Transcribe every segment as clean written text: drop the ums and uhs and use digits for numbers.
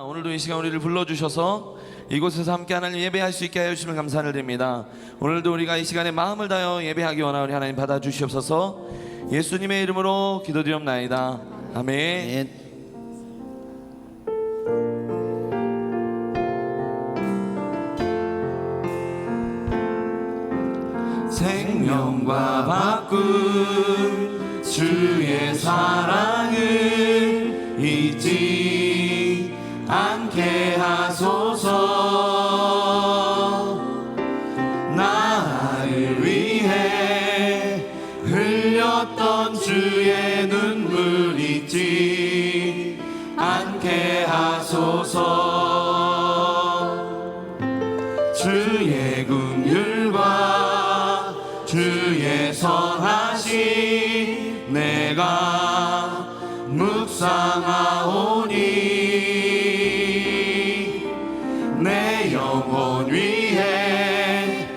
오늘도 이 시간 우리를 불러주셔서 이곳에서 함께 하나님 예배할 수 있게 하여 주시면 감사를 드립니다. 오늘도 우리가 이 시간에 마음을 다하여 예배하기 원하오니 하나님 받아주시옵소서. 예수님의 이름으로 기도드리옵나이다. 아멘. 생명과 바꾼 주의 사랑을 잊지 않게 하소서. 나를 위해 흘렸던 주의 눈물 잊지 않게 하소서. 주의 긍휼과 주의 선하심 내가 묵상하오니 내 영혼 위에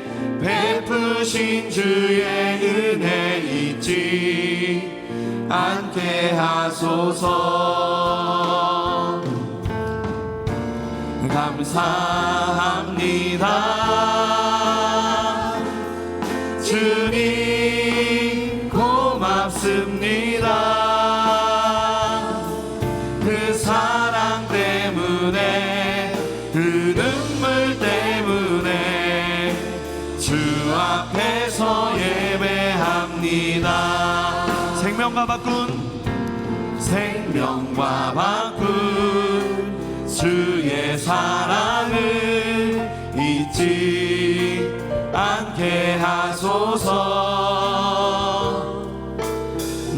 베푸신 주의 은혜 잊지 않게 하소서. 감사합니다. 주님 고맙습니다. 그 사랑 때문에 그 눈물 때문에 주 앞에서 예배합니다. 생명과 바꾼 주의 사랑을 잊지 않게 하소서.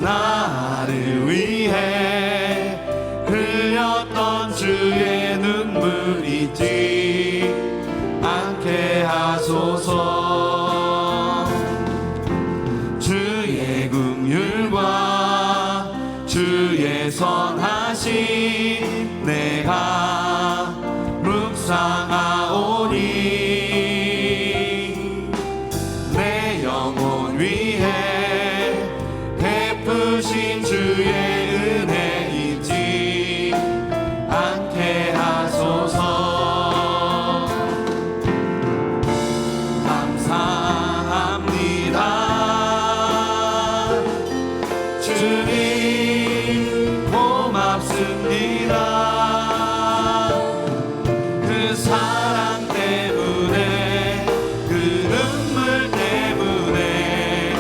나를 위해 흘렸던 주의 눈물 잊지 않게 하소서. 주의 긍휼과 주의 선하심 내가 묵상하오니 내 영혼 위에 베푸신 주의 은혜 잊지 않게 하소서. 감사합니다. 주님 고맙습니다. 그 사랑 때문에 그 눈물 때문에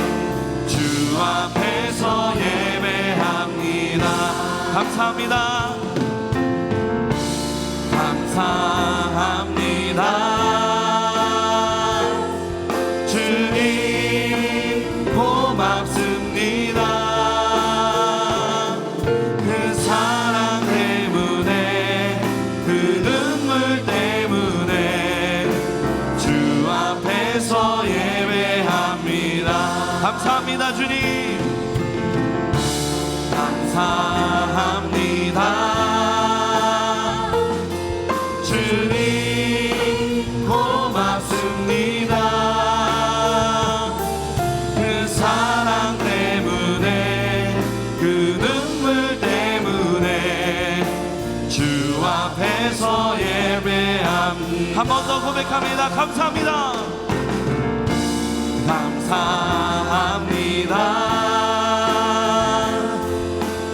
주 앞에서 예배합니다. 감사합니다. 감사합니다. 주님 고맙습니다. 그 사랑 때문에 그 눈물 때문에 주 앞에서 예배합니다. 감사합니다. 주님 감사합니다. 주님 고맙습니다. 그 사랑 때문에 그 눈물 때문에 주 앞에서 예배합니다. 한 번 더 고백합니다. 감사합니다. 감사합니다.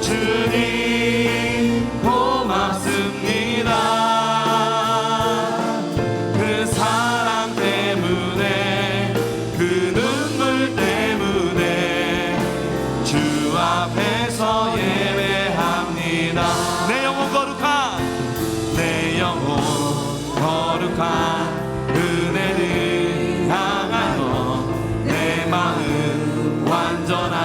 주님 고맙습니다. 그 사랑 때문에 그 눈물 때문에 주 앞에서 예배합니다. 내 영혼 거룩한 은혜를 향하여 내 마음 완전한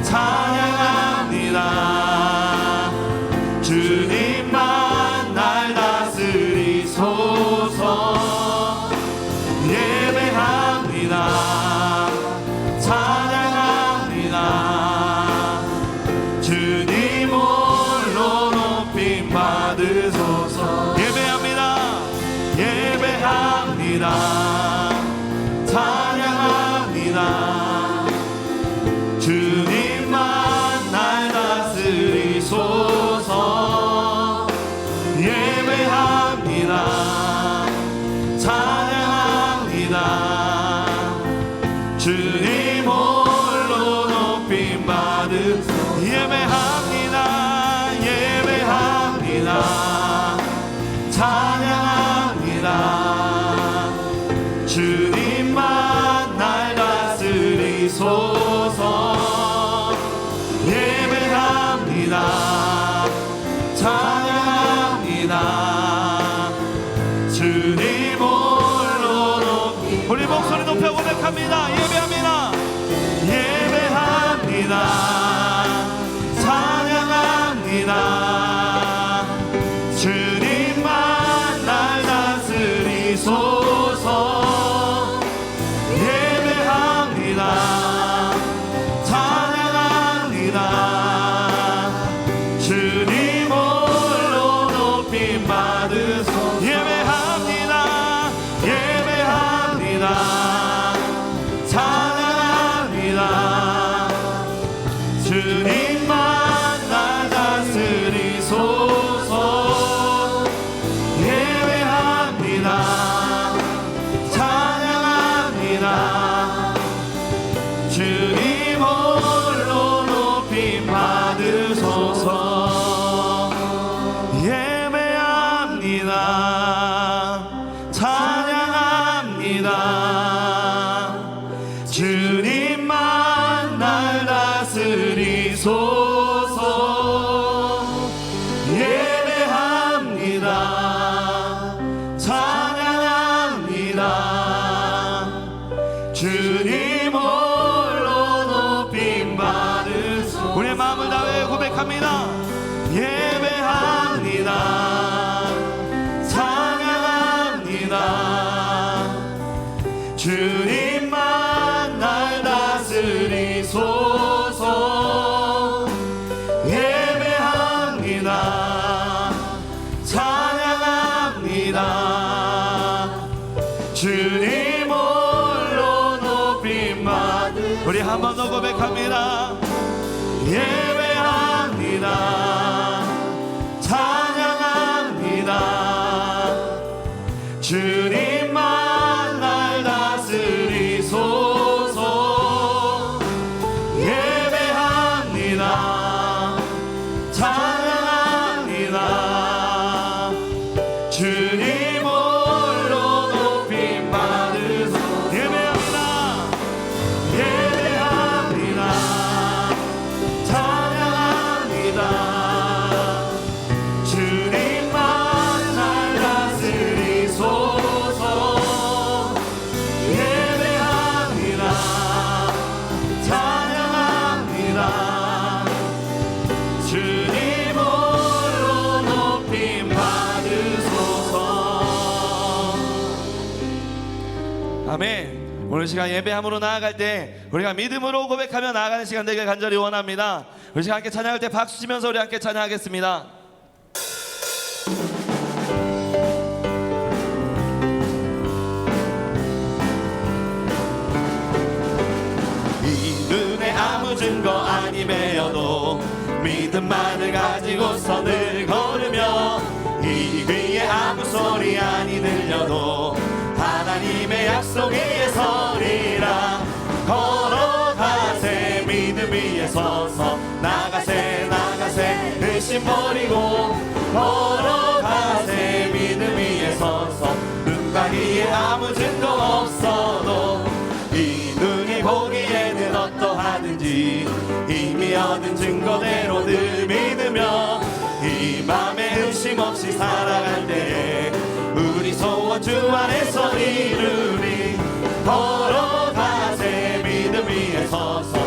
찬양합니다. 주님만 날 다스리소서. 예배합니다. 찬양합니다. 주님 홀로 높임 받으소서. 예배합니다. 예배합니다. 찬양합니다. 주님만 날 다스리소서. 예배합니다. 찬양합니다. 주님 홀로 높임 받으소서. 예배합니다. 예배합니다. 찬양합니다. 주님만 날 다스리소서. 예배합니다. 찬양합니다. 주님 홀로 높이. 우리 목소리 높여 고백합니다. 예배합니다. 예배합니다. 찬양합니다. 주님만 날 다스리소서. 예배합니다. 찬양합니다. 주님 홀로 높임 받으소서. 예배합니다. 예배합니다. 찬양합니다. 주님만 날 다스리소서. 예배합니다. 찬양합니다. 주님 홀로 높임 받으소서. 예배합니다. 찬양합니다. 주님만 날 다스리소서. 예배합니다. 찬양합니다. 주님 홀로 높임 받으소서. 우리의 마음을 다해 고백합니다. 예배합니다. 찬양합니다. 주님만 날 다스리소서. 예배합니다. 찬양합니다. 주님 홀로 높임 받으소서. 우리 한 번 더 고백합니다. 예배합니다. 찬양합니다. 주님만 날 다스리소서. 예배합니다. 찬양합니다. 주님 홀로 높임 받으소서. 예배합니다. 예배합니다. 찬양합니다. 주님만 날 다스리소서. 예배합니다. 찬양합니다. 주님 홀로 높임 받으소서. 아멘. 오늘 시간 예배함으로 나아갈 때 우리가 믿음으로 고백하며 나아가는 시간 되길 간절히 원합니다. 우리 시간 함께 찬양할 때 박수 치면서 우리 함께 찬양하겠습니다. 이 눈에 아무 증거 아님에여도 믿음만을 가지고서 늘 걸으며 이 귀에 아무 소리 아니 들려도 하나님의 약속 위에 서리라. 걸어가세 믿음 위에 서서 나가세 나가세 의심 버리고 걸어가세 믿음 위에 서서 눈 가리에 아무 증거 없어도 이 눈이 보기에는 어떠하든지 이미 얻은 증거대로 늘 믿으며 이 맘에 의심 없이 살아갈 때에 우리 소원 주 안에서 이루리. 걸어가세 믿음 위에 서서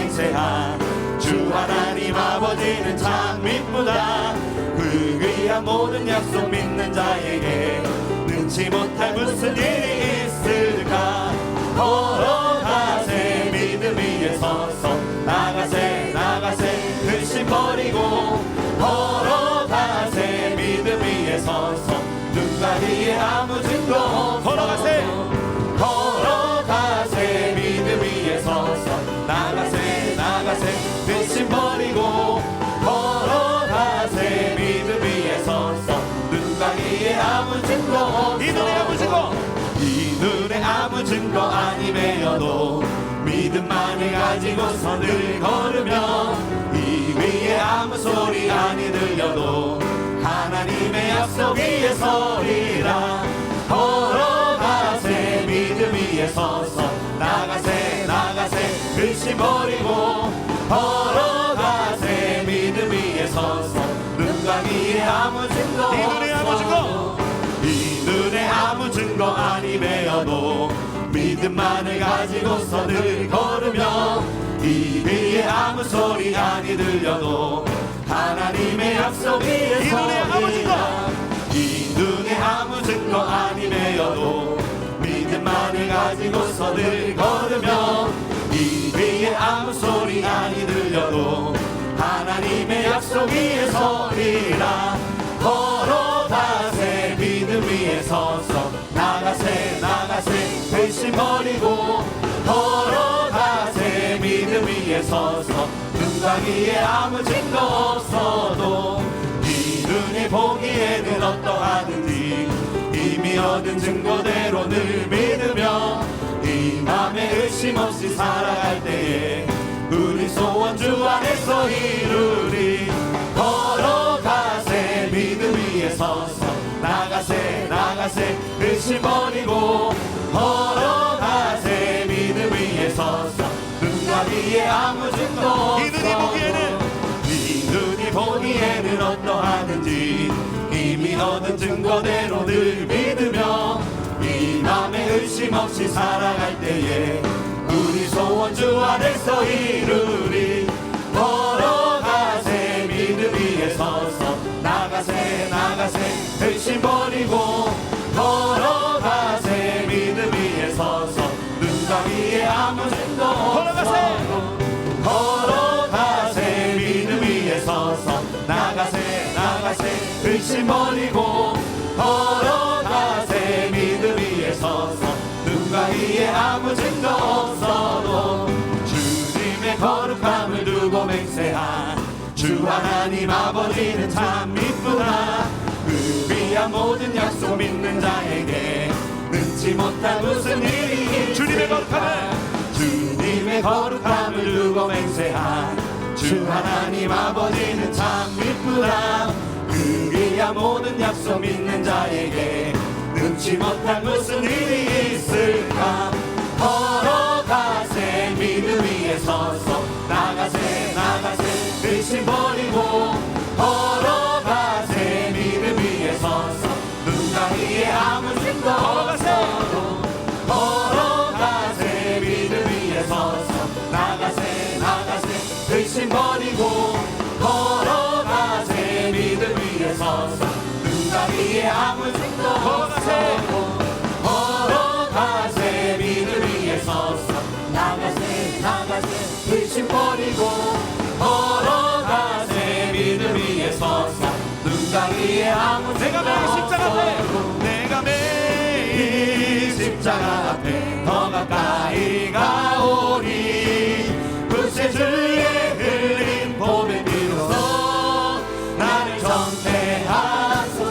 맹세한 주 하나님 아버지는 참 미쁘다. 그 귀한 모든 약속 믿는 자에게 능치 못할 무슨 일이 있을까. 걸어가세 믿음 위에 서서 나가세 나가세 근심 버리고 걸어가세 믿음 위에 서서 눈과 귀에 아무 증거 없어 걸어가세 걸어가세 믿음 위에 서서 나가세 나가세 근심 버리고 걸어가세 믿음 위에 서서 눈과 귀에 아무 증거 없어 이 눈에 아무 증거 이 눈에 아무 증거 아니매여도 믿음만을 가지고서 늘 걸으며 이 위에 아무 소리 아니 들려도 하나님의 약속 위에 서리라. 걸어가세 믿음 위에 서서 나가세 나가세 근심 버리고 걸어가세 믿음 위에 서서 눈과 귀에 아무 증거 이 눈에 아무 증거 이 눈에 아무 증거 아니매여도 믿음만을 가지고서 늘 걸으며 이 귀에 아무 소리 아니 들려도 하나님의 약속 위에 서리라. 이 눈에 아무 증거 아니매여도 믿음만을 가지고서 늘 걸으며 이 귀에 아무 소리 아니 들려도 하나님의 약속 위에 서리라. 걸어가세 믿음 위에 서서 나가세 나가세 근심 버리고 걸어가세 믿음 위에 서서 눈과 귀에 아무 증거 없어도 이 눈이 보기에는 어떠하든지 이미 얻은 증거대로 늘 믿으며 이 맘에 의심 없이 살아갈 때에 우리 소원 주 안에서 이루리. 걸어가세 믿음 위에 서서 나가세 나가세 의심 버리고 걸어가세 믿음 위에 서서 눈과 귀에 아무 증거 없어 이 눈이 보기에는 어떠하든지 이미 얻은 증거대로 늘 믿으며 이 맘에 의심 없이 살아갈 때에 우리 소원 주 안에서 이루리. 걸어가세 믿음 위에 서서 나가세 나가세 의심 버리고 걸어가세 믿음 위에 서서 눈과 귀에 아무 증거 없어 걸어가세 믿음 위에 서서 나가세 나가세 의심 버리고 걸어가세 믿음 위에 서서 눈과 귀에 아무 증거 없어도 주님의 거룩함을 두고 맹세한 주 하나님 아버지는 참 미쁘다. 그 귀한 모든 약속 믿는 자에게 능치 못할 무슨 일이 주님의 거룩함을 주님의 거룩함을 두고 맹세한 주 하나님 아버지는 참 미쁘다. 그 귀한 모든 약속 믿는 자에게 능치 못할 무슨 일이 있을까. 걸어가세 믿음 위에 서서 나가세 나가세 의심 버리고 걸어가세 믿음 위에 서서 눈과 귀에 아무 증거 없어도 걸어가세 믿음 위에 서서 나가세 나가세 의심 버리고 걸어가세 믿음 위에 서서 눈과 귀에 아무 증거 없어도 걸어가세 믿음 위에 서서 나가세 나가세 의심 버리고 걸어가세 믿음 위에 서서 눈과 귀에 아무 증거 없어도 내가 매일 십자가 앞에 더 가까이 가오리. 구세주의 흘린 보배 비로소 나를 전폐하소서.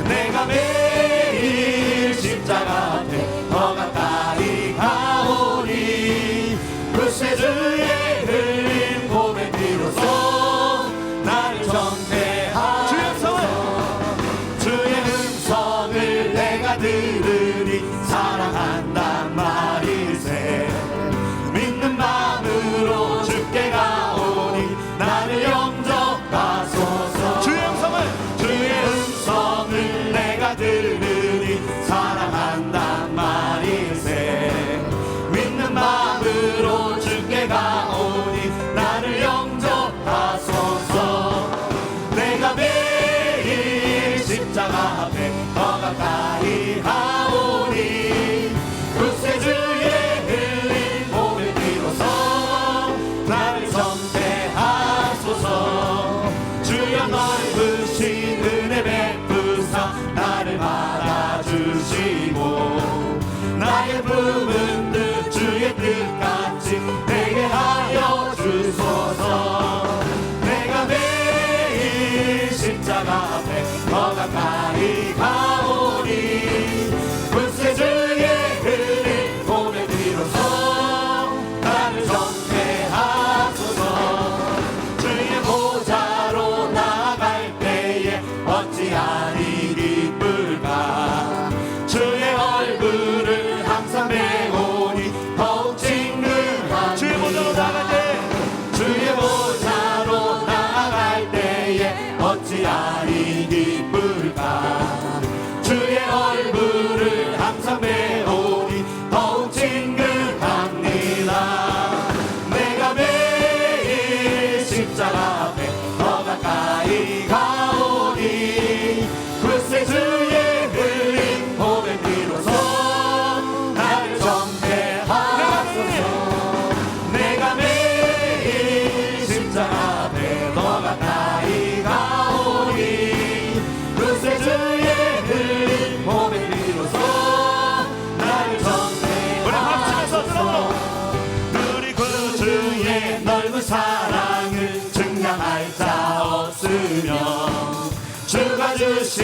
내가 매일 십자가 앞에 더 가까이 가오리. 구세주의 흘린 보배 비로소 나를 전폐하소서. 주의 음성을 내가 들으니 사랑한단 말일세. 믿는 마음으로 주께 가오니 나를 영접하소서. 주의 음성을 내가 들으니 사랑한단 말일세. 믿는 마음으로 주께 가오니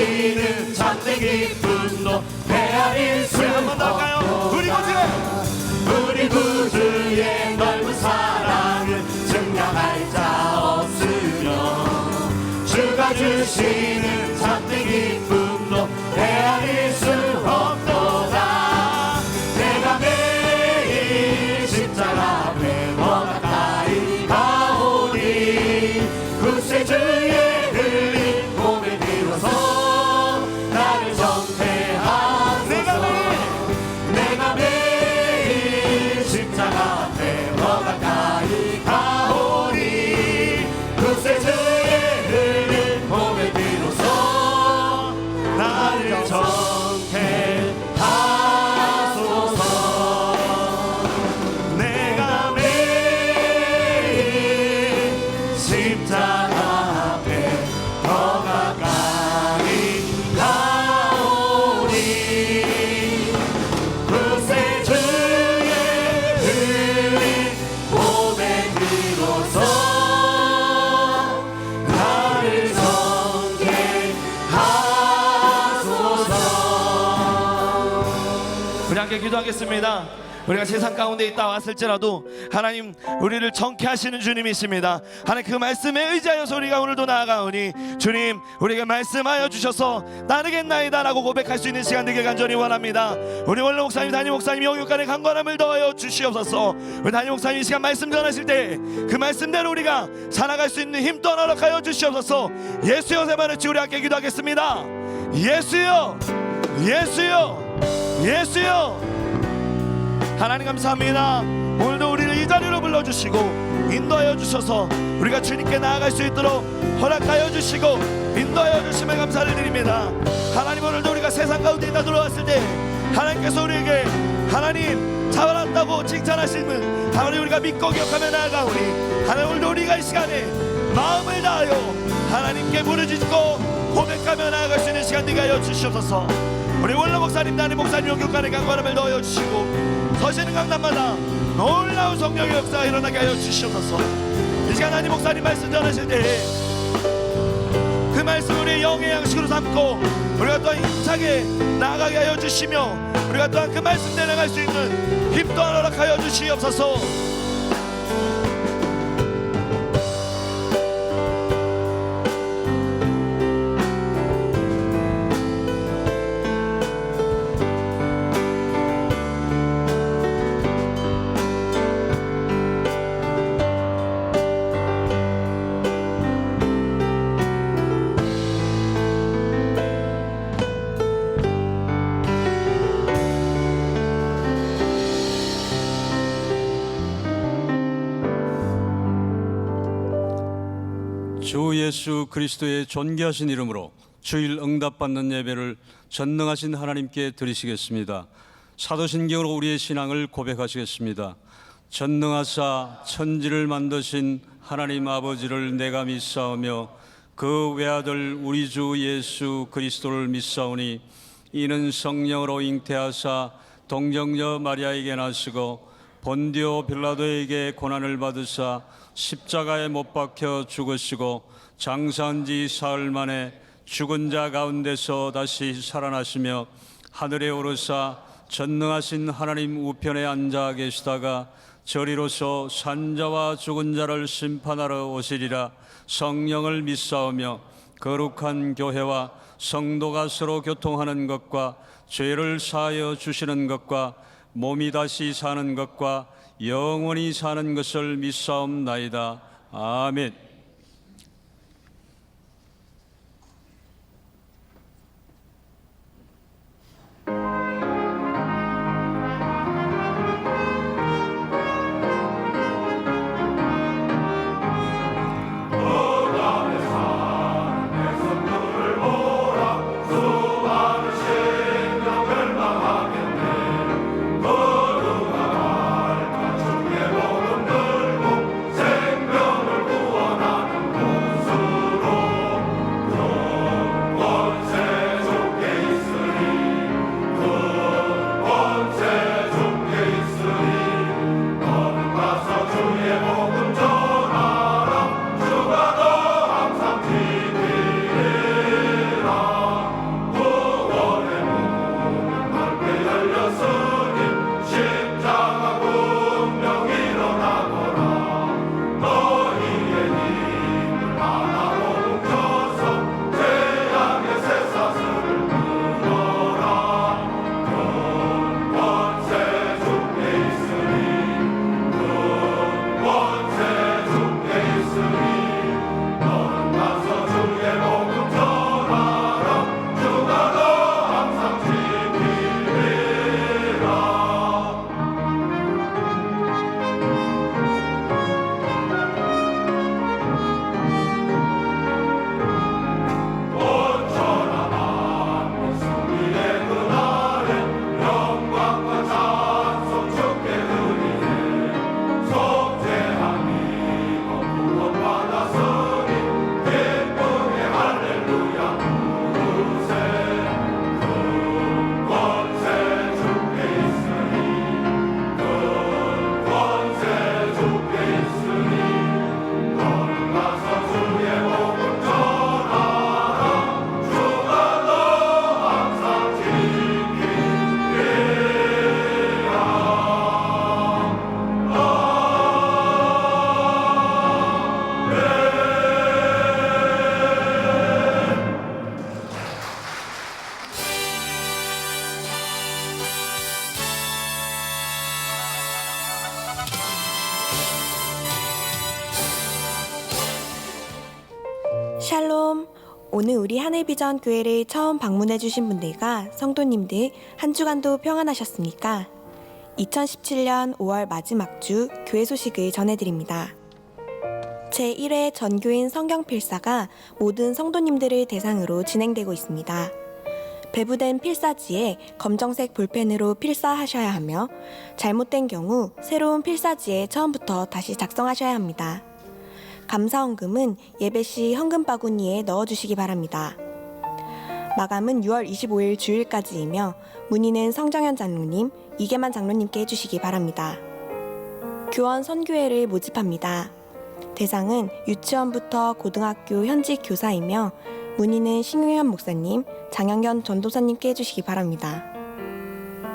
주시는 참된 기쁨도 헤아릴 수 한번 더 할까요? 우리 구주의 넓은 사랑을 증명할 자 없으며 주가 주시는 참된 기쁨도 헤아릴 수 없도다. 내가 매일 십자가 앞에 더 가까이 가오니 구세주의 흘린 몸에 비로소 나를 정퇴하소서. 내가 매일 십자가 앞에 더 가까이 가오니 구세주의 흘린 몸에 비로소 나를 정퇴하소서. 내가 매일 십자가 앞에 더 가까이 가오니 구세주의 흘린 몸에 비로소 나를 정죄하소서. 우리 함께 기도하겠습니다. 우리가 세상 가운데 있다 왔을지라도 하나님 우리를 정케 하시는 주님이십니다. 하나님 그 말씀에 의지하여서 우리가 오늘도 나아가오니 주님 우리에게 말씀하여 주셔서 나르겠나이다 라고 고백할 수 있는 시간 되길 간절히 원합니다. 우리 원로 목사님 담임 목사님 영육간의 강건함을 더하여 주시옵소서. 우리 담임 목사님 이 시간 말씀 전하실 때 그 말씀대로 우리가 살아갈 수 있는 힘 또한 허락하여 주시옵소서. 예수여 세 번을 우리 함께 기도하겠습니다. 예수여 예수여 예수여. 하나님 감사합니다. 오늘도 우리를 이 자리로 불러주시고 인도하여 주셔서 우리가 주님께 나아갈 수 있도록 허락하여 주시고 인도하여 주심에 감사를 드립니다. 하나님 오늘도 우리가 세상 가운데 있다 들어왔을 때 하나님께서 우리에게 하나님 잘한다고 칭찬하시는 하나님 우리가 믿고 기억하며 나아가오니 하나님 오늘도 우리가 이 시간에 마음을 다하여 하나님께 부르짖고 고백하며 나아갈 수 있는 시간 되게 하여 주시옵소서. 우리 원로 목사님 담임 목사님 영육간의 강건함을 넣어 주시고 서시는 강단마다 놀라운 성령의 역사가 일어나게 하여 주시옵소서. 이 시간 담임 목사님 말씀 전하실 때 그 말씀 우리의 영의 양식으로 삼고 우리가 또한 힘차게 나아가게 하여 주시며 우리가 또한 그 말씀대로 나갈 수 있는 힘 또한 허락하여 주시옵소서. 주 예수 그리스도의 존귀하신 이름으로 주일 응답받는 예배를 전능하신 하나님께 드리시겠습니다. 사도신경으로 우리의 신앙을 고백하시겠습니다. 전능하사 천지를 만드신 하나님 아버지를 내가 믿사오며 그 외아들 우리 주 예수 그리스도를 믿사오니 이는 성령으로 잉태하사 동정녀 마리아에게 나시고 본디오 빌라도에게 고난을 받으사 십자가에 못 박혀 죽으시고 장사한 지 사흘 만에 죽은 자 가운데서 다시 살아나시며 하늘에 오르사 전능하신 하나님 우편에 앉아 계시다가 저리로서 산자와 죽은 자를 심판하러 오시리라. 성령을 믿사오며 거룩한 교회와 성도가 서로 교통하는 것과 죄를 사하여 주시는 것과 몸이 다시 사는 것과 영원히 사는 것을 믿사옵나이다. 아멘. 생명을 구원하 오늘 우리 하늘비전 교회를 처음 방문해 주신 분들과 성도님들 한 주간도 평안하셨습니까? 2017년 5월 마지막 주 교회 소식을 전해드립니다. 제1회 전교인 성경필사가 모든 성도님들을 대상으로 진행되고 있습니다. 배부된 필사지에 검정색 볼펜으로 필사하셔야 하며 잘못된 경우 새로운 필사지에 처음부터 다시 작성하셔야 합니다. 감사헌금은 예배 시 헌금 바구니에 넣어주시기 바랍니다. 마감은 6월 25일 주일까지이며 문의는 성정현 장로님, 이계만 장로님께 해주시기 바랍니다. 교원 선교회를 모집합니다. 대상은 유치원부터 고등학교 현직 교사이며 문의는 신유현 목사님, 장영현 전도사님께 해주시기 바랍니다.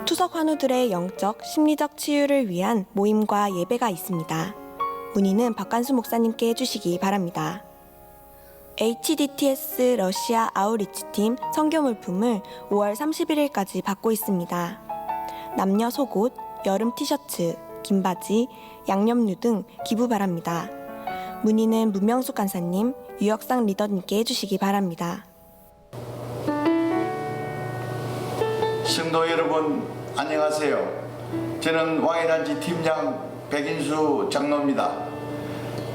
투석 환우들의 영적, 심리적 치유를 위한 모임과 예배가 있습니다. 문의는 박관수 목사님께 해주시기 바랍니다. HDTS 러시아 아우리치팀 선교 물품을 5월 31일까지 받고 있습니다. 남녀 속옷, 여름 티셔츠, 긴 바지, 양념류 등 기부 바랍니다. 문의는 문명숙 간사님, 유혁상 리더님께 해주시기 바랍니다. 성도 여러분 안녕하세요. 저는 왕의잔치 팀장 백인수 장로입니다.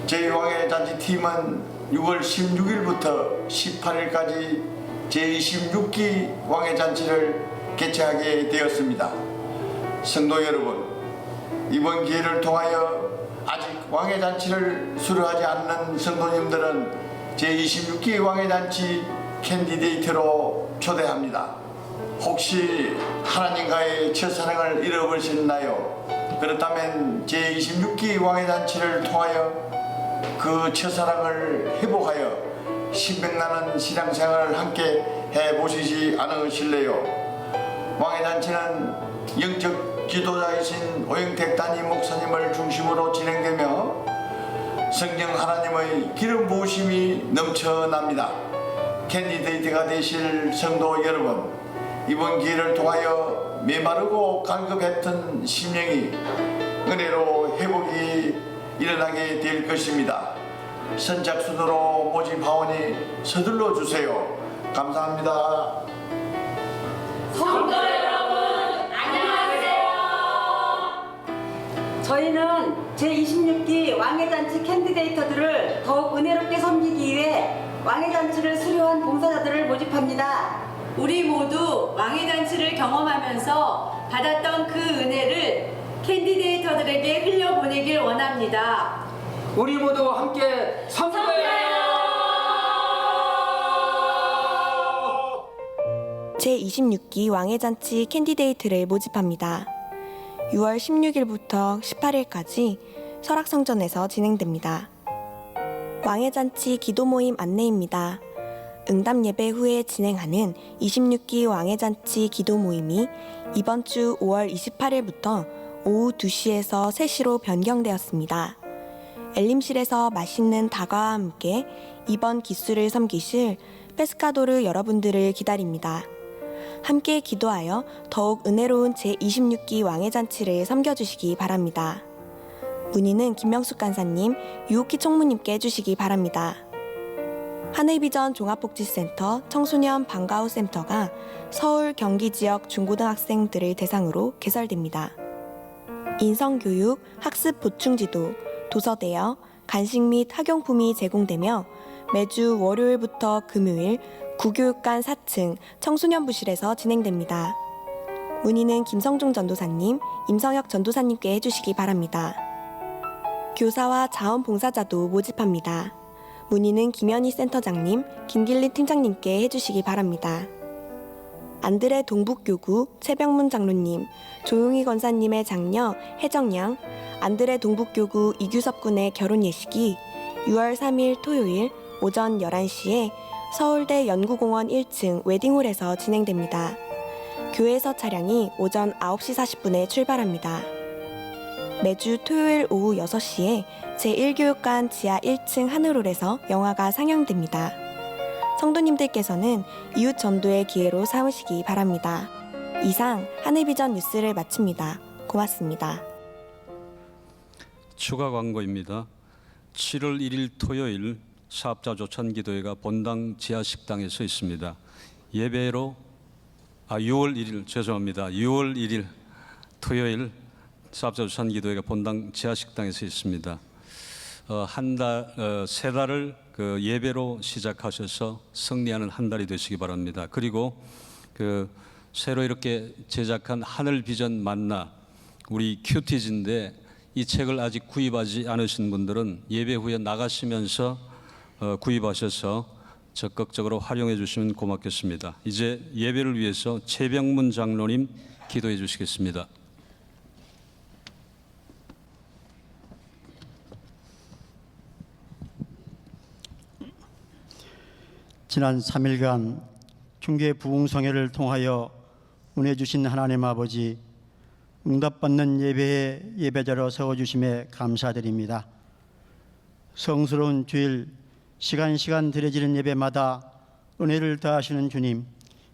저희 왕의잔치 팀은 6월 16일부터 18일까지 제26기 왕의잔치를 개최하게 되었습니다. 성도 여러분, 이번 기회를 통하여 아직 왕의잔치를 수료하지 않는 성도님들은 제26기 왕의잔치 캔디데이트로 초대합니다. 혹시 하나님과의 첫사랑을 잃어버리셨나요? 그렇다면 제26기 왕의잔치를 통하여 그 첫사랑을 회복하여 신명나는 신앙생활을 함께 해보시지 않으실래요? 왕의잔치는 영적 지도자이신 오영택 담임 목사님을 중심으로 진행되며 성령 하나님의 기름 부으심이 넘쳐납니다. 캔디데이트가 되실 성도 여러분, 이번 기회를 통하여 메마르고 갈급했던 심령이 은혜로 회복이 일어나게 될 것입니다. 선착순으로 모집하오니 서둘러 주세요. 감사합니다. 성도 여러분 안녕하세요. 저희는 제26기 왕의잔치 캔디데이터들을 더욱 은혜롭게 섬기기 위해 왕의잔치를 수료한 봉사자들을 모집합니다. 우리 모두 왕의잔치를 경험하면서 받았던 그 은혜를 캔디데이터들에게 흘려보내길 원합니다. 우리 모두 함께 선포해요. 제26기 왕의잔치 캔디데이트를 모집합니다. 6월 16일부터 18일까지 설악성전에서 진행됩니다. 왕의잔치 기도 모임 안내입니다. 응답 예배 후에 진행하는 26기 왕의잔치 기도 모임이 이번 주 5월 28일부터 오후 2시에서 3시로 변경되었습니다. 엘림실에서 맛있는 다과와 함께 이번 기수를 섬기실 페스카도르 여러분들을 기다립니다. 함께 기도하여 더욱 은혜로운 제26기 왕의잔치를 섬겨주시기 바랍니다. 문의는 김명숙 간사님, 유옥희 총무님께 해주시기 바랍니다. 하늘비전 종합복지센터 청소년 방과후 센터가 서울 경기 지역 중고등학생들을 대상으로 개설됩니다. 인성교육, 학습 보충지도, 도서대여, 간식 및 학용품이 제공되며 매주 월요일부터 금요일 구교육관 4층 청소년부실에서 진행됩니다. 문의는 김성중 전도사님, 임성혁 전도사님께 해주시기 바랍니다. 교사와 자원봉사자도 모집합니다. 문의는 김현희 센터장님, 김길리 팀장님께 해주시기 바랍니다. 안드레 동북교구 최병문 장로님, 조용희 권사님의 장녀 혜정양, 안드레 동북교구 이규섭 군의 결혼 예식이 6월 3일 토요일 오전 11시에 서울대 연구공원 1층 웨딩홀에서 진행됩니다. 교회에서 차량이 오전 9시 40분에 출발합니다. 매주 토요일 오후 6시에 제1교육관 지하 1층 하늘홀에서 영화가 상영됩니다. 성도님들께서는 이웃 전도의 기회로 삼으시기 바랍니다. 이상 하늘비전 뉴스를 마칩니다. 고맙습니다. 추가 광고입니다. 7월 1일 토요일 사업자 조찬 기도회가 본당 지하 식당에서 있습니다. 예배로 6월 1일 죄송합니다. 6월 1일 토요일 사업자 조찬 기도회가 본당 지하 식당에서 있습니다. 세 달을 그 예배로 시작하셔서 승리하는 한 달이 되시기 바랍니다. 그리고 그 새로 이렇게 제작한 하늘 비전 만나 우리 큐티즈인데 이 책을 아직 구입하지 않으신 분들은 예배 후에 나가시면서 구입하셔서 적극적으로 활용해 주시면 고맙겠습니다. 이제 예배를 위해서 최병문 장로님 기도해 주시겠습니다. 지난 3일간 중계 부흥성회를 통하여 은혜 주신 하나님 아버지, 응답받는 예배의 예배자로 세워주심에 감사드립니다. 성스러운 주일 시간 드려지는 예배마다 은혜를 더하시는 주님,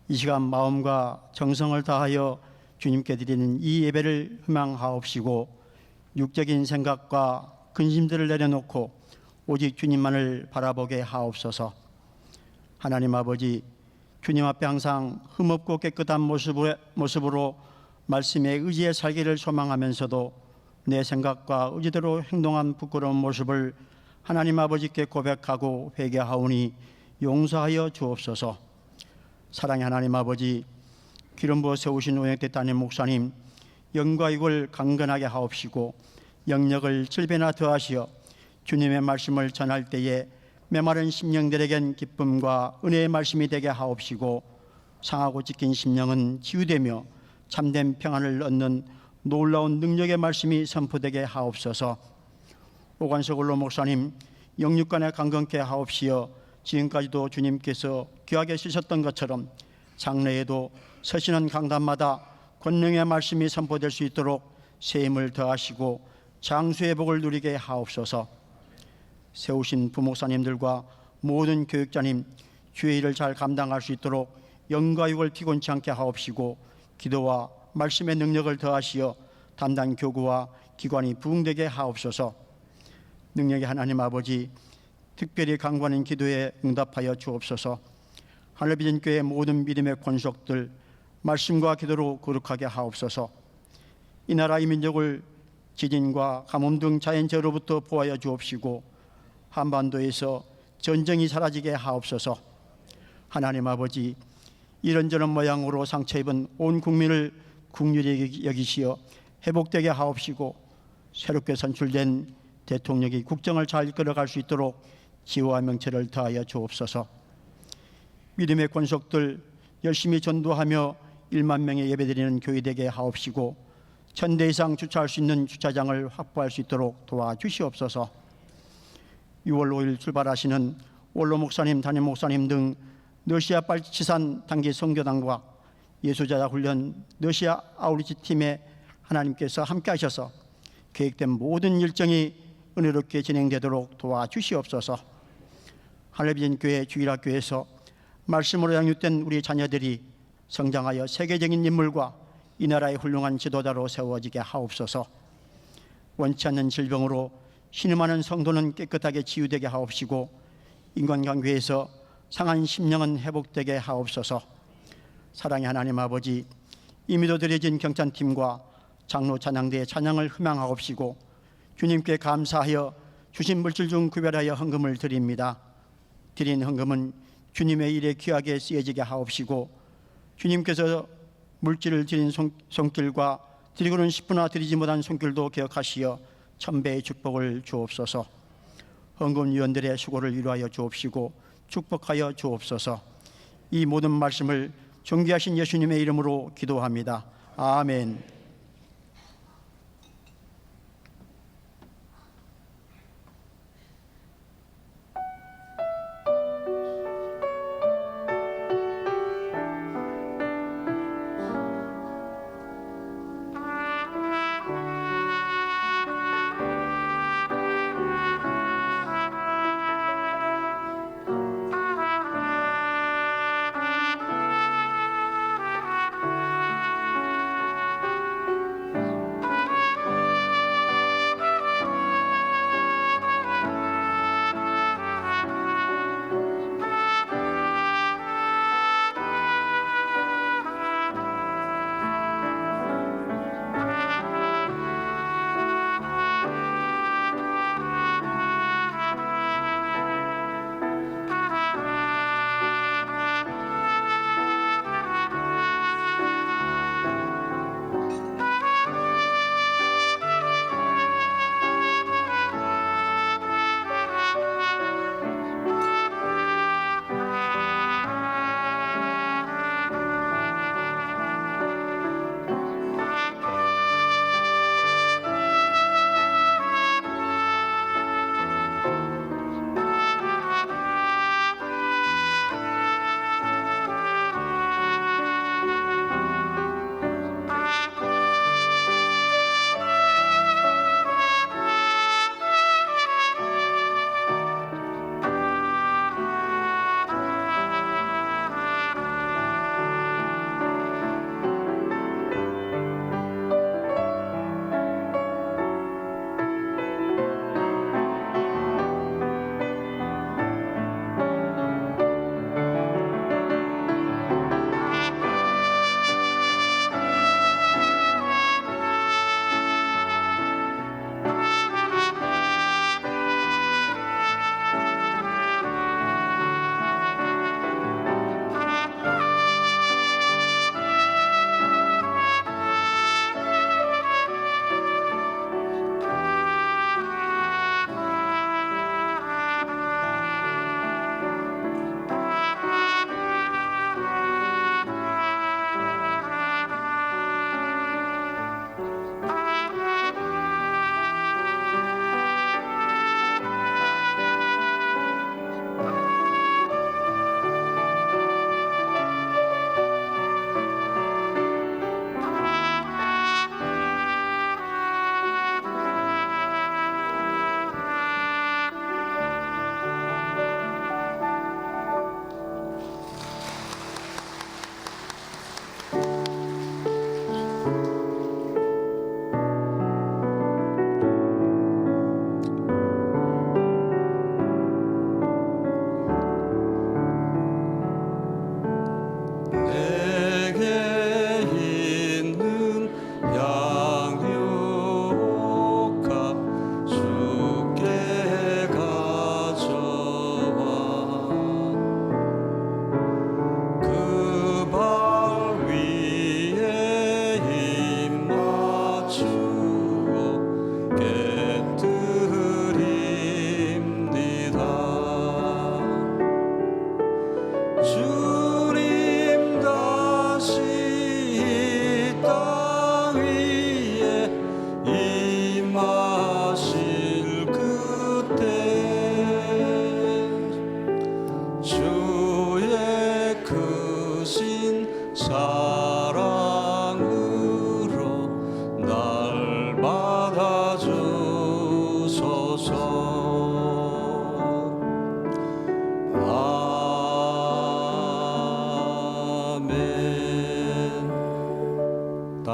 이 시간 마음과 정성을 다하여 주님께 드리는 이 예배를 희망하옵시고 육적인 생각과 근심들을 내려놓고 오직 주님만을 바라보게 하옵소서. 하나님 아버지, 주님 앞에 항상 흠없고 깨끗한 모습으로 말씀에 의지해 살기를 소망하면서도 내 생각과 의지대로 행동한 부끄러운 모습을 하나님 아버지께 고백하고 회개하오니 용서하여 주옵소서. 사랑의 하나님 아버지, 기름 부어 세우신 오영태 따님 목사님 영과육을 강건하게 하옵시고 영력을 7배나 더하시어 주님의 말씀을 전할 때에 메마른 심령들에겐 기쁨과 은혜의 말씀이 되게 하옵시고 상하고 찢긴 심령은 치유되며 참된 평안을 얻는 놀라운 능력의 말씀이 선포되게 하옵소서. 오관석 원로 목사님 영육간에 강건케 하옵시어 지금까지도 주님께서 귀하게 쓰셨던 것처럼 장래에도 서시는 강단마다 권능의 말씀이 선포될 수 있도록 새 힘을 더하시고 장수의 복을 누리게 하옵소서. 세우신 부목사님들과 모든 교육자님 주의 일을 잘 감당할 수 있도록 영과육을 피곤치 않게 하옵시고 기도와 말씀의 능력을 더하시어 담당 교구와 기관이 부흥되게 하옵소서. 능력의 하나님 아버지, 특별히 강구하는 기도에 응답하여 주옵소서. 하늘비전교회 모든 믿음의 권속들 말씀과 기도로 거룩하게 하옵소서. 이 나라 이 민족을 지진과 가뭄 등 자연재해로부터 보호하여 주옵시고 한반도에서 전쟁이 사라지게 하옵소서. 하나님 아버지, 이런저런 모양으로 상처 입은 온 국민을 긍휼히 여기시어 회복되게 하옵시고 새롭게 선출된 대통령이 국정을 잘 이끌어갈 수 있도록 지혜와 명철을 더하여 주옵소서. 믿음의 권속들 열심히 전도하며 1만 명의 예배드리는 교회 되게 하옵시고 1000대 이상 주차할 수 있는 주차장을 확보할 수 있도록 도와주시옵소서. 6월 5일 출발하시는 원로 목사님, 담임 목사님 등 러시아 빨치산 단기 선교단과 예수자자 훈련 러시아 아우리치 팀에 하나님께서 함께 하셔서 계획된 모든 일정이 은혜롭게 진행되도록 도와주시옵소서. 하늘비전교회 주일학교에서 말씀으로 양육된 우리 자녀들이 성장하여 세계적인 인물과 이 나라의 훌륭한 지도자로 세워지게 하옵소서. 원치 않는 질병으로 신음하는 성도는 깨끗하게 치유되게 하옵시고 인간관계에서 상한 심령은 회복되게 하옵소서. 사랑의 하나님 아버지, 이미도 드려진 경찬팀과 장로 찬양대의 찬양을 희망하옵시고 주님께 감사하여 주신 물질 중 구별하여 헌금을 드립니다. 드린 헌금은 주님의 일에 귀하게 쓰여지게 하옵시고 주님께서 물질을 드린 손길과 드리고는 10분나 드리지 못한 손길도 기억하시어 1000배의 축복을 주옵소서. 헌금위원들의 수고를 위로하여 주옵시고 축복하여 주옵소서. 이 모든 말씀을 존귀하신 예수님의 이름으로 기도합니다. 아멘.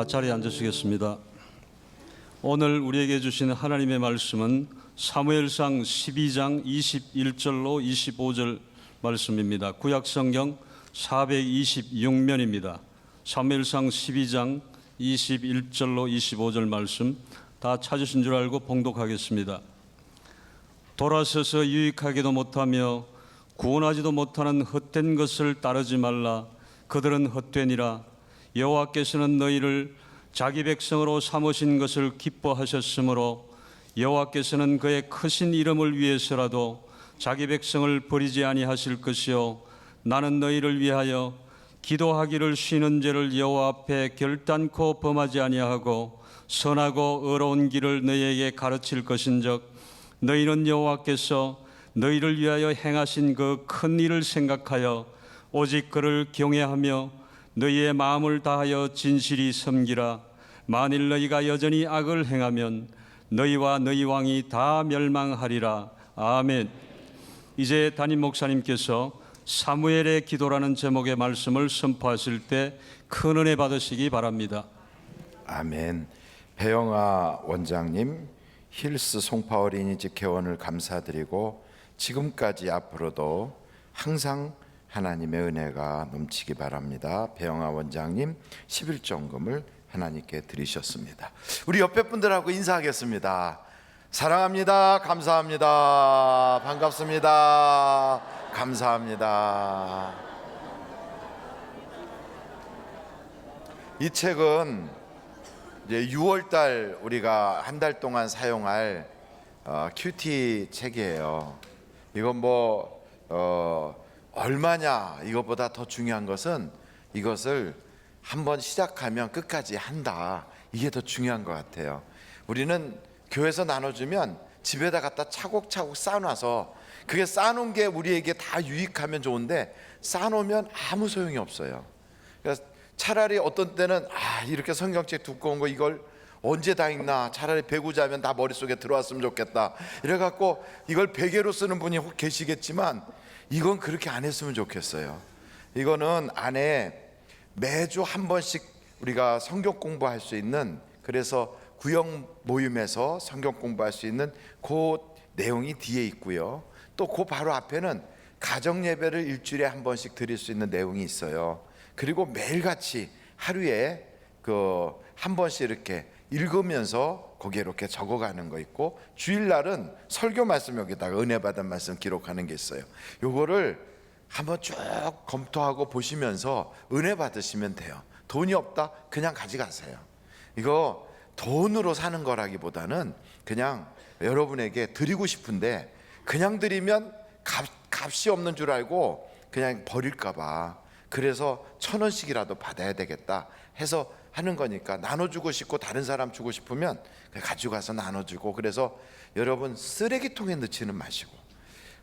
자리에 앉으시겠습니다. 오늘 우리에게 주신 하나님의 말씀은 사무엘상 12장 21절로 25절 말씀입니다. 구약성경 426면입니다. 사무엘상 12장 21절로 25절 말씀 다 찾으신 줄 알고 봉독하겠습니다. 돌아서서 유익하기도 못하며 구원하지도 못하는 헛된 것을 따르지 말라. 그들은 헛되니라. 여호와께서는 너희를 자기 백성으로 삼으신 것을 기뻐하셨으므로 여호와께서는 그의 크신 이름을 위해서라도 자기 백성을 버리지 아니하실 것이요 나는 너희를 위하여 기도하기를 쉬는 죄를 여호와 앞에 결단코 범하지 아니하고 선하고 의로운 길을 너희에게 가르칠 것인즉 너희는 여호와께서 너희를 위하여 행하신 그 큰 일을 생각하여 오직 그를 경외하며 너희의 마음을 다하여 진실이 섬기라. 만일 너희가 여전히 악을 행하면 너희와 너희 왕이 다 멸망하리라. 아멘. 이제 담임 목사님께서 사무엘의 기도라는 제목의 말씀을 선포하실 때 큰 은혜 받으시기 바랍니다. 아멘. 배영아 원장님, 힐스 송파 어린이집 개원을 감사드리고 지금까지 앞으로도 항상 하나님의 은혜가 넘치기 바랍니다. 배영아 원장님 11정금을 하나님께 드리셨습니다. 우리 옆에 분들하고 인사하겠습니다. 사랑합니다. 감사합니다. 반갑습니다. 감사합니다. 이 책은 이제 6월달 우리가 한 달 동안 사용할 큐티 책이에요. 이건 얼마냐 이것보다 더 중요한 것은 이것을 한번 시작하면 끝까지 한다. 이게 더 중요한 것 같아요. 우리는 교회에서 나눠주면 집에다 갖다 차곡차곡 쌓아놔서 그게 쌓아놓은 게 우리에게 다 유익하면 좋은데 쌓아놓으면 아무 소용이 없어요. 그래서 차라리 어떤 때는 이렇게 성경책 두꺼운 거 이걸 언제 다 읽나, 차라리 배구자면 다 머릿속에 들어왔으면 좋겠다 이래갖고 이걸 베개로 쓰는 분이 혹 계시겠지만 이건 그렇게 안 했으면 좋겠어요. 이거는 안에 매주 한 번씩 우리가 성경 공부할 수 있는, 그래서 구역 모임에서 성경 공부할 수 있는 그 내용이 뒤에 있고요. 또 그 바로 앞에는 가정 예배를 일주일에 한 번씩 드릴 수 있는 내용이 있어요. 그리고 매일같이 하루에 한 번씩 이렇게 읽으면서 거기에 이렇게 적어가는 거 있고, 주일날은 설교 말씀 여기다가 은혜 받은 말씀 기록하는 게 있어요. 요거를 한번 쭉 검토하고 보시면서 은혜 받으시면 돼요. 돈이 없다? 그냥 가져가세요. 이거 돈으로 사는 거라기보다는 그냥 여러분에게 드리고 싶은데 그냥 드리면 값이 없는 줄 알고 그냥 버릴까 봐, 그래서 1,000원씩이라도 받아야 되겠다 해서 하는 거니까 나눠주고 싶고 다른 사람 주고 싶으면 가져가서 나눠주고, 그래서 여러분 쓰레기통에 넣지는 마시고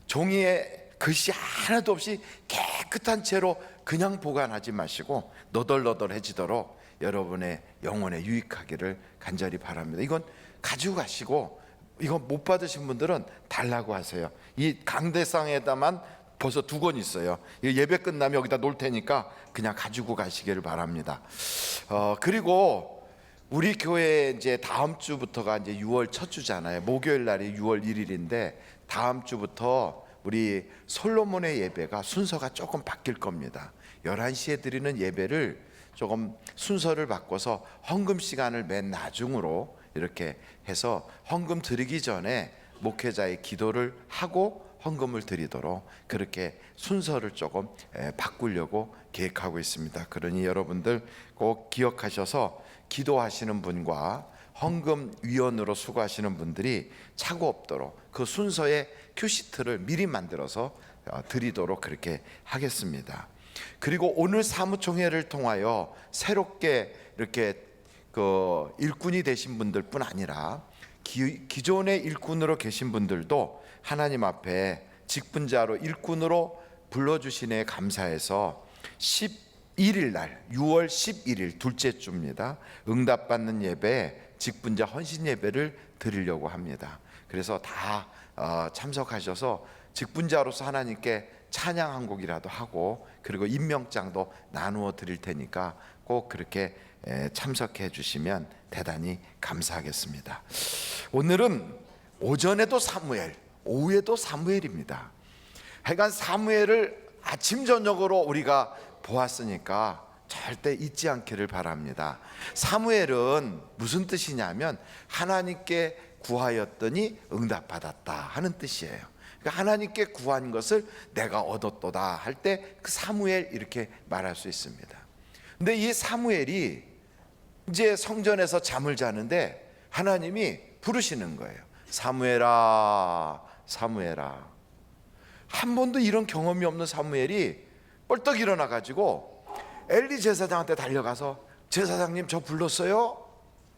종이에 글씨 하나도 없이 깨끗한 채로 그냥 보관하지 마시고 너덜너덜해지도록 여러분의 영혼에 유익하기를 간절히 바랍니다. 이건 가지고 가시고, 이건 못 받으신 분들은 달라고 하세요. 이 강대상에다만 벌써 2권 있어요. 예배 끝나면 여기다 놓을 테니까 그냥 가지고 가시기를 바랍니다. 그리고 우리 교회 이제 다음 주부터가 이제 6월 첫 주잖아요. 목요일 날이 6월 1일인데 다음 주부터 우리 솔로몬의 예배가 순서가 조금 바뀔 겁니다. 11시에 드리는 예배를 조금 순서를 바꿔서 헌금 시간을 맨 나중으로 이렇게 해서 헌금 드리기 전에 목회자의 기도를 하고 헌금을 드리도록 그렇게 순서를 조금 바꾸려고 계획하고 있습니다. 그러니 여러분들 꼭 기억하셔서 기도하시는 분과 헌금위원으로 수고하시는 분들이 차고 없도록 그 순서의 큐시트를 미리 만들어서 드리도록 그렇게 하겠습니다. 그리고 오늘 사무총회를 통하여 새롭게 이렇게 일꾼이 되신 분들뿐 아니라 기존의 일꾼으로 계신 분들도 하나님 앞에 직분자로 일꾼으로 불러주시네 감사해서 11일 날 6월 11일 둘째 주입니다. 응답받는 예배 직분자 헌신 예배를 드리려고 합니다. 그래서 다 참석하셔서 직분자로서 하나님께 찬양 한 곡이라도 하고 그리고 임명장도 나누어 드릴 테니까 꼭 그렇게 참석해 주시면 대단히 감사하겠습니다. 오늘은 오전에도 사무엘, 오후에도 사무엘입니다. 하여간 사무엘을 아침 저녁으로 우리가 보았으니까 절대 잊지 않기를 바랍니다. 사무엘은 무슨 뜻이냐면 하나님께 구하였더니 응답받았다 하는 뜻이에요. 그러니까 하나님께 구한 것을 내가 얻었도다 할 때 그 사무엘 이렇게 말할 수 있습니다. 근데 이 사무엘이 이제 성전에서 잠을 자는데 하나님이 부르시는 거예요. 사무엘아, 사무엘아. 한 번도 이런 경험이 없는 사무엘이 벌떡 일어나 가지고 엘리 제사장한테 달려가서 제사장님 저 불렀어요?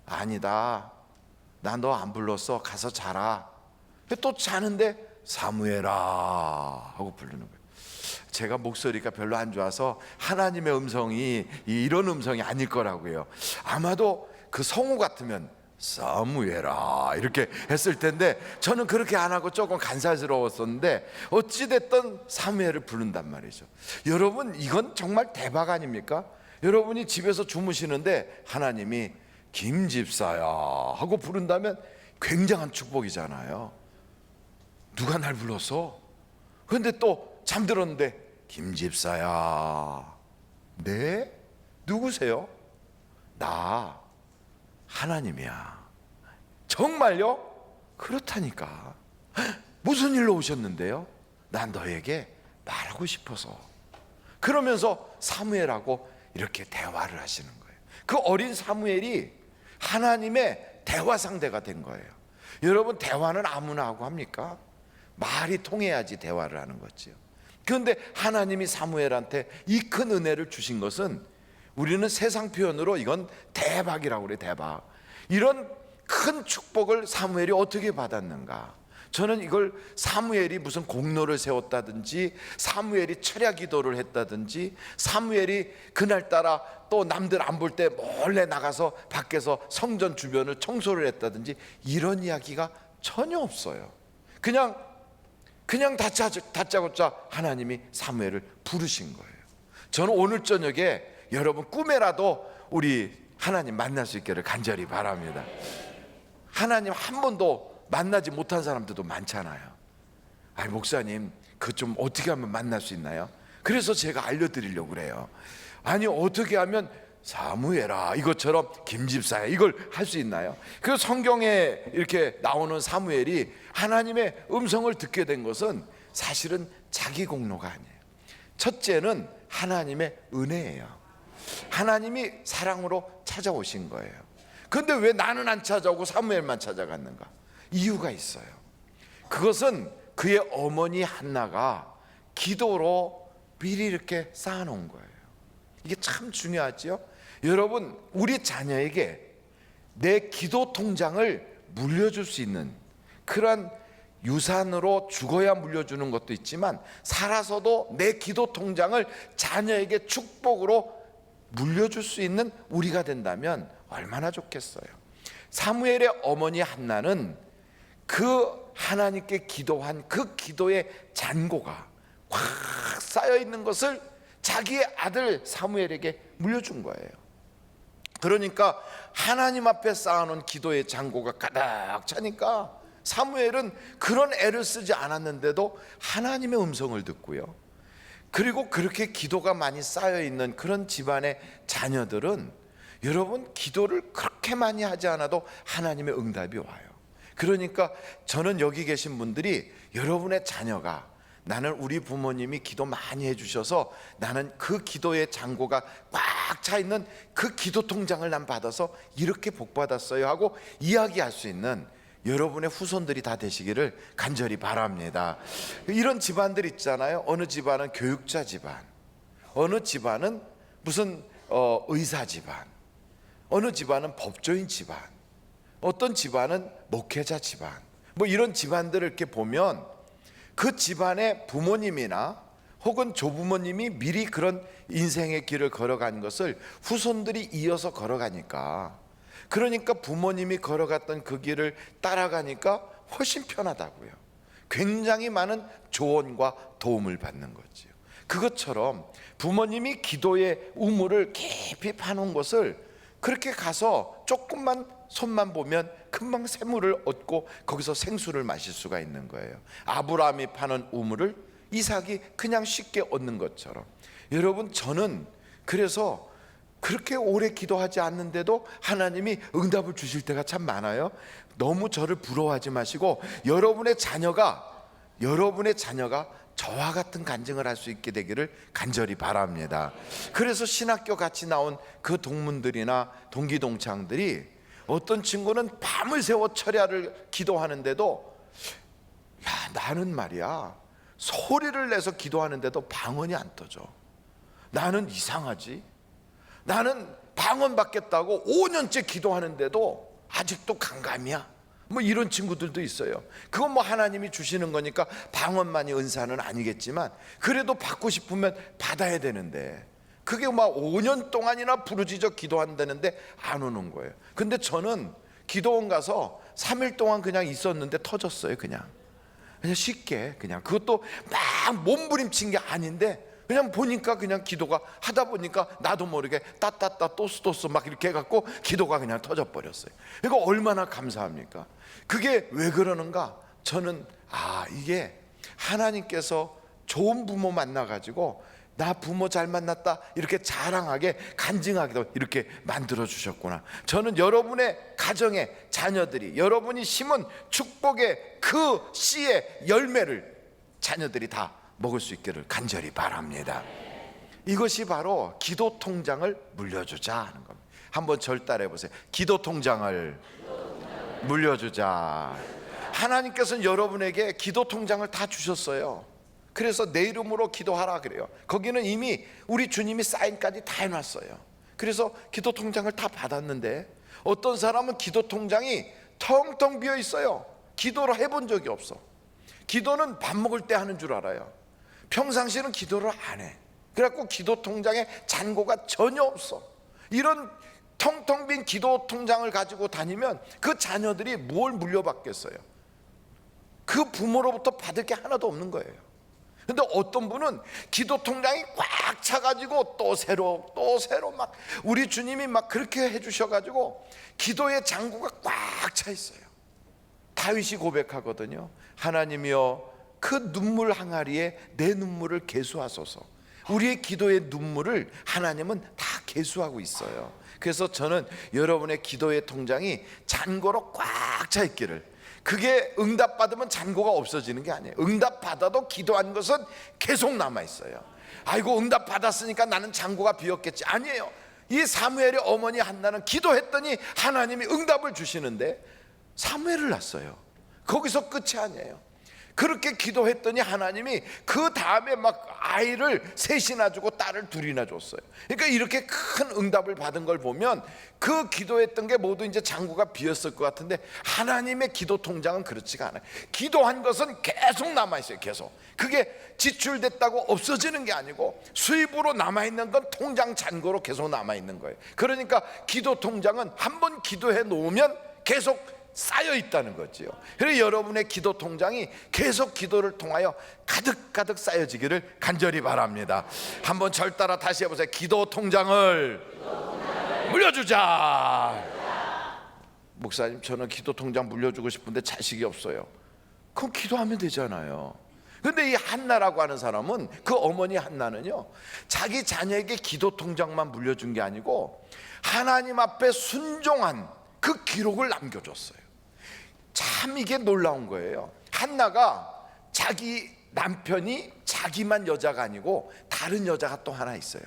아니다, 나 너 안 불렀어, 가서 자라. 또 자는데 사무엘아 하고 부르는 거예요. 제가 목소리가 별로 안 좋아서 하나님의 음성이 이런 음성이 아닐 거라고요. 아마도 그 성우 같으면 사무엘아 이렇게 했을 텐데 저는 그렇게 안 하고 조금 간사스러웠었는데 어찌됐든 사무엘을 부른단 말이죠. 여러분, 이건 정말 대박 아닙니까? 여러분이 집에서 주무시는데 하나님이 김집사야 하고 부른다면 굉장한 축복이잖아요. 누가 날 불렀어? 그런데 또 잠들었는데 김집사야. 네? 누구세요? 나 하나님이야. 정말요? 그렇다니까. 무슨 일로 오셨는데요? 난 너에게 말하고 싶어서. 그러면서 사무엘하고 이렇게 대화를 하시는 거예요. 그 어린 사무엘이 하나님의 대화 상대가 된 거예요. 여러분, 대화는 아무나 하고 합니까? 말이 통해야지 대화를 하는 거지요. 그런데 하나님이 사무엘한테 이 큰 은혜를 주신 것은 우리는 세상 표현으로 이건 대박이라고 그래, 대박. 이런 큰 축복을 사무엘이 어떻게 받았는가? 저는 이걸 사무엘이 무슨 공로를 세웠다든지, 사무엘이 철야 기도를 했다든지, 사무엘이 그날따라 또 남들 안 볼 때 몰래 나가서 밖에서 성전 주변을 청소를 했다든지 이런 이야기가 전혀 없어요. 그냥 다짜고짜 하나님이 사무엘을 부르신 거예요. 저는 오늘 저녁에 여러분 꿈에라도 우리 하나님 만날 수 있기를 간절히 바랍니다. 하나님 한 번도 만나지 못한 사람들도 많잖아요. 아니 목사님, 그 좀 어떻게 하면 만날 수 있나요? 그래서 제가 알려드리려고 그래요. 아니 어떻게 하면 사무엘아 이것처럼 김집사야 이걸 할 수 있나요? 그 성경에 이렇게 나오는 사무엘이 하나님의 음성을 듣게 된 것은 사실은 자기 공로가 아니에요. 첫째는 하나님의 은혜예요. 하나님이 사랑으로 찾아오신 거예요. 그런데 왜 나는 안 찾아오고 사무엘만 찾아갔는가? 이유가 있어요. 그것은 그의 어머니 한나가 기도로 미리 이렇게 쌓아놓은 거예요. 이게 참 중요하죠. 여러분, 우리 자녀에게 내 기도 통장을 물려줄 수 있는 그런 유산으로 죽어야 물려주는 것도 있지만 살아서도 내 기도 통장을 자녀에게 축복으로 물려줄 수 있는 우리가 된다면 얼마나 좋겠어요. 사무엘의 어머니 한나는 그 하나님께 기도한 그 기도의 잔고가 꽉 쌓여 있는 것을 자기의 아들 사무엘에게 물려준 거예요. 그러니까 하나님 앞에 쌓아놓은 기도의 잔고가 가득 차니까 사무엘은 그런 애를 쓰지 않았는데도 하나님의 음성을 듣고요. 그리고 그렇게 기도가 많이 쌓여 있는 그런 집안의 자녀들은 여러분 기도를 그렇게 많이 하지 않아도 하나님의 응답이 와요. 그러니까 저는 여기 계신 분들이 여러분의 자녀가 나는 우리 부모님이 기도 많이 해주셔서 나는 그 기도의 잔고가 꽉 차 있는 그 기도 통장을 난 받아서 이렇게 복 받았어요 하고 이야기할 수 있는 여러분의 후손들이 다 되시기를 간절히 바랍니다. 이런 집안들 있잖아요. 어느 집안은 교육자 집안, 어느 집안은 무슨 의사 집안, 어느 집안은 법조인 집안, 어떤 집안은 목회자 집안, 뭐 이런 집안들을 이렇게 보면 그 집안의 부모님이나 혹은 조부모님이 미리 그런 인생의 길을 걸어간 것을 후손들이 이어서 걸어가니까, 그러니까 부모님이 걸어갔던 그 길을 따라가니까 훨씬 편하다고요. 굉장히 많은 조언과 도움을 받는 거지요. 그것처럼 부모님이 기도의 우물을 깊이 파놓은 것을 그렇게 가서 조금만 손만 보면 금방 새물을 얻고 거기서 생수를 마실 수가 있는 거예요. 아브라함이 파는 우물을 이삭이 그냥 쉽게 얻는 것처럼. 여러분, 저는 그래서 그렇게 오래 기도하지 않는데도 하나님이 응답을 주실 때가 참 많아요. 너무 저를 부러워하지 마시고 여러분의 자녀가 저와 같은 간증을 할 수 있게 되기를 간절히 바랍니다. 그래서 신학교 같이 나온 그 동문들이나 동기동창들이 어떤 친구는 밤을 새워 철야를 기도하는데도 나는 말이야 소리를 내서 기도하는데도 방언이 안 떠져. 나는 이상하지. 나는 방언 받겠다고 5년째 기도하는데도 아직도 간감이야. 뭐 이런 친구들도 있어요. 그건 뭐 하나님이 주시는 거니까 방언만이 은사는 아니겠지만 그래도 받고 싶으면 받아야 되는데 그게 막 5년 동안이나 부르짖어 기도한다는데 안 오는 거예요. 근데 저는 기도원 가서 3일 동안 그냥 있었는데 터졌어요. 그냥 쉽게 그냥 그것도 막 몸부림친 게 아닌데 그냥 보니까 그냥 기도가 하다 보니까 나도 모르게 따따따 또스또스 막 이렇게 해갖고 기도가 그냥 터져버렸어요. 이거 얼마나 감사합니까? 그게 왜 그러는가? 저는 이게 하나님께서 좋은 부모 만나가지고 나 부모 잘 만났다 이렇게 자랑하게 간증하기도 이렇게 만들어 주셨구나. 저는 여러분의 가정의 자녀들이 여러분이 심은 축복의 그 씨의 열매를 자녀들이 다 먹을 수 있기를 간절히 바랍니다. 이것이 바로 기도 통장을 물려주자 하는 겁니다. 한번 절 따라해 보세요. 기도 통장을 물려주자. 하나님께서는 여러분에게 기도 통장을 다 주셨어요. 그래서 내 이름으로 기도하라 그래요. 거기는 이미 우리 주님이 사인까지 다 해놨어요. 그래서 기도 통장을 다 받았는데 어떤 사람은 기도 통장이 텅텅 비어 있어요. 기도를 해본 적이 없어. 기도는 밥 먹을 때 하는 줄 알아요. 평상시에는 기도를 안 해. 그래갖고 기도 통장에 잔고가 전혀 없어. 이런 텅텅 빈 기도 통장을 가지고 다니면 그 자녀들이 뭘 물려받겠어요? 그 부모로부터 받을 게 하나도 없는 거예요. 근데 어떤 분은 기도 통장이 꽉 차가지고 또 새로 막 우리 주님이 막 그렇게 해주셔가지고 기도의 잔고가 꽉 차 있어요. 다윗이 고백하거든요. 하나님이여 그 눈물 항아리에 내 눈물을 계수하소서. 우리의 기도의 눈물을 하나님은 다 계수하고 있어요. 그래서 저는 여러분의 기도의 통장이 잔고로 꽉 차 있기를. 그게 응답받으면 잔고가 없어지는 게 아니에요. 응답받아도 기도한 것은 계속 남아있어요. 아이고 응답받았으니까 나는 잔고가 비었겠지. 아니에요. 이 사무엘의 어머니 한나는 기도했더니 하나님이 응답을 주시는데 사무엘을 낳았어요. 거기서 끝이 아니에요. 그렇게 기도했더니 하나님이 그 다음에 막 아이를 셋이나 주고 딸을 둘이나 줬어요. 그러니까 이렇게 큰 응답을 받은 걸 보면 그 기도했던 게 모두 이제 잔고가 비었을 것 같은데 하나님의 기도 통장은 그렇지가 않아요. 기도한 것은 계속 남아있어요. 계속. 그게 지출됐다고 없어지는 게 아니고 수입으로 남아있는 건 통장 잔고로 계속 남아있는 거예요. 그러니까 기도 통장은 한번 기도해 놓으면 계속 쌓여 있다는 거지요. 그래서 여러분의 기도 통장이 계속 기도를 통하여 가득가득 쌓여지기를 간절히 바랍니다. 한번 절 따라 다시 해보세요. 기도 통장을 물려주자. 목사님, 저는 기도 통장 물려주고 싶은데 자식이 없어요. 그럼 기도하면 되잖아요. 근데 이 한나라고 하는 사람은, 그 어머니 한나는요, 자기 자녀에게 기도 통장만 물려준 게 아니고 하나님 앞에 순종한 그 기록을 남겨줬어요. 참 이게 놀라운 거예요. 한나가 자기 남편이 자기만 여자가 아니고 다른 여자가 또 하나 있어요.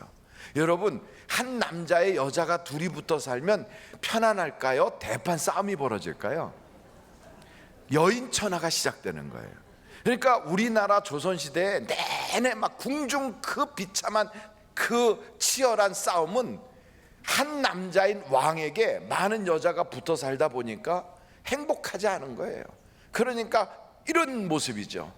여러분, 한 남자의 여자가 둘이 붙어 살면 편안할까요? 대판 싸움이 벌어질까요? 여인천하가 시작되는 거예요. 그러니까 우리나라 조선시대에 내내 막 궁중 그 비참한 그 치열한 싸움은 한 남자인 왕에게 많은 여자가 붙어 살다 보니까 행복하지 않은 거예요. 그러니까 이런 모습이죠.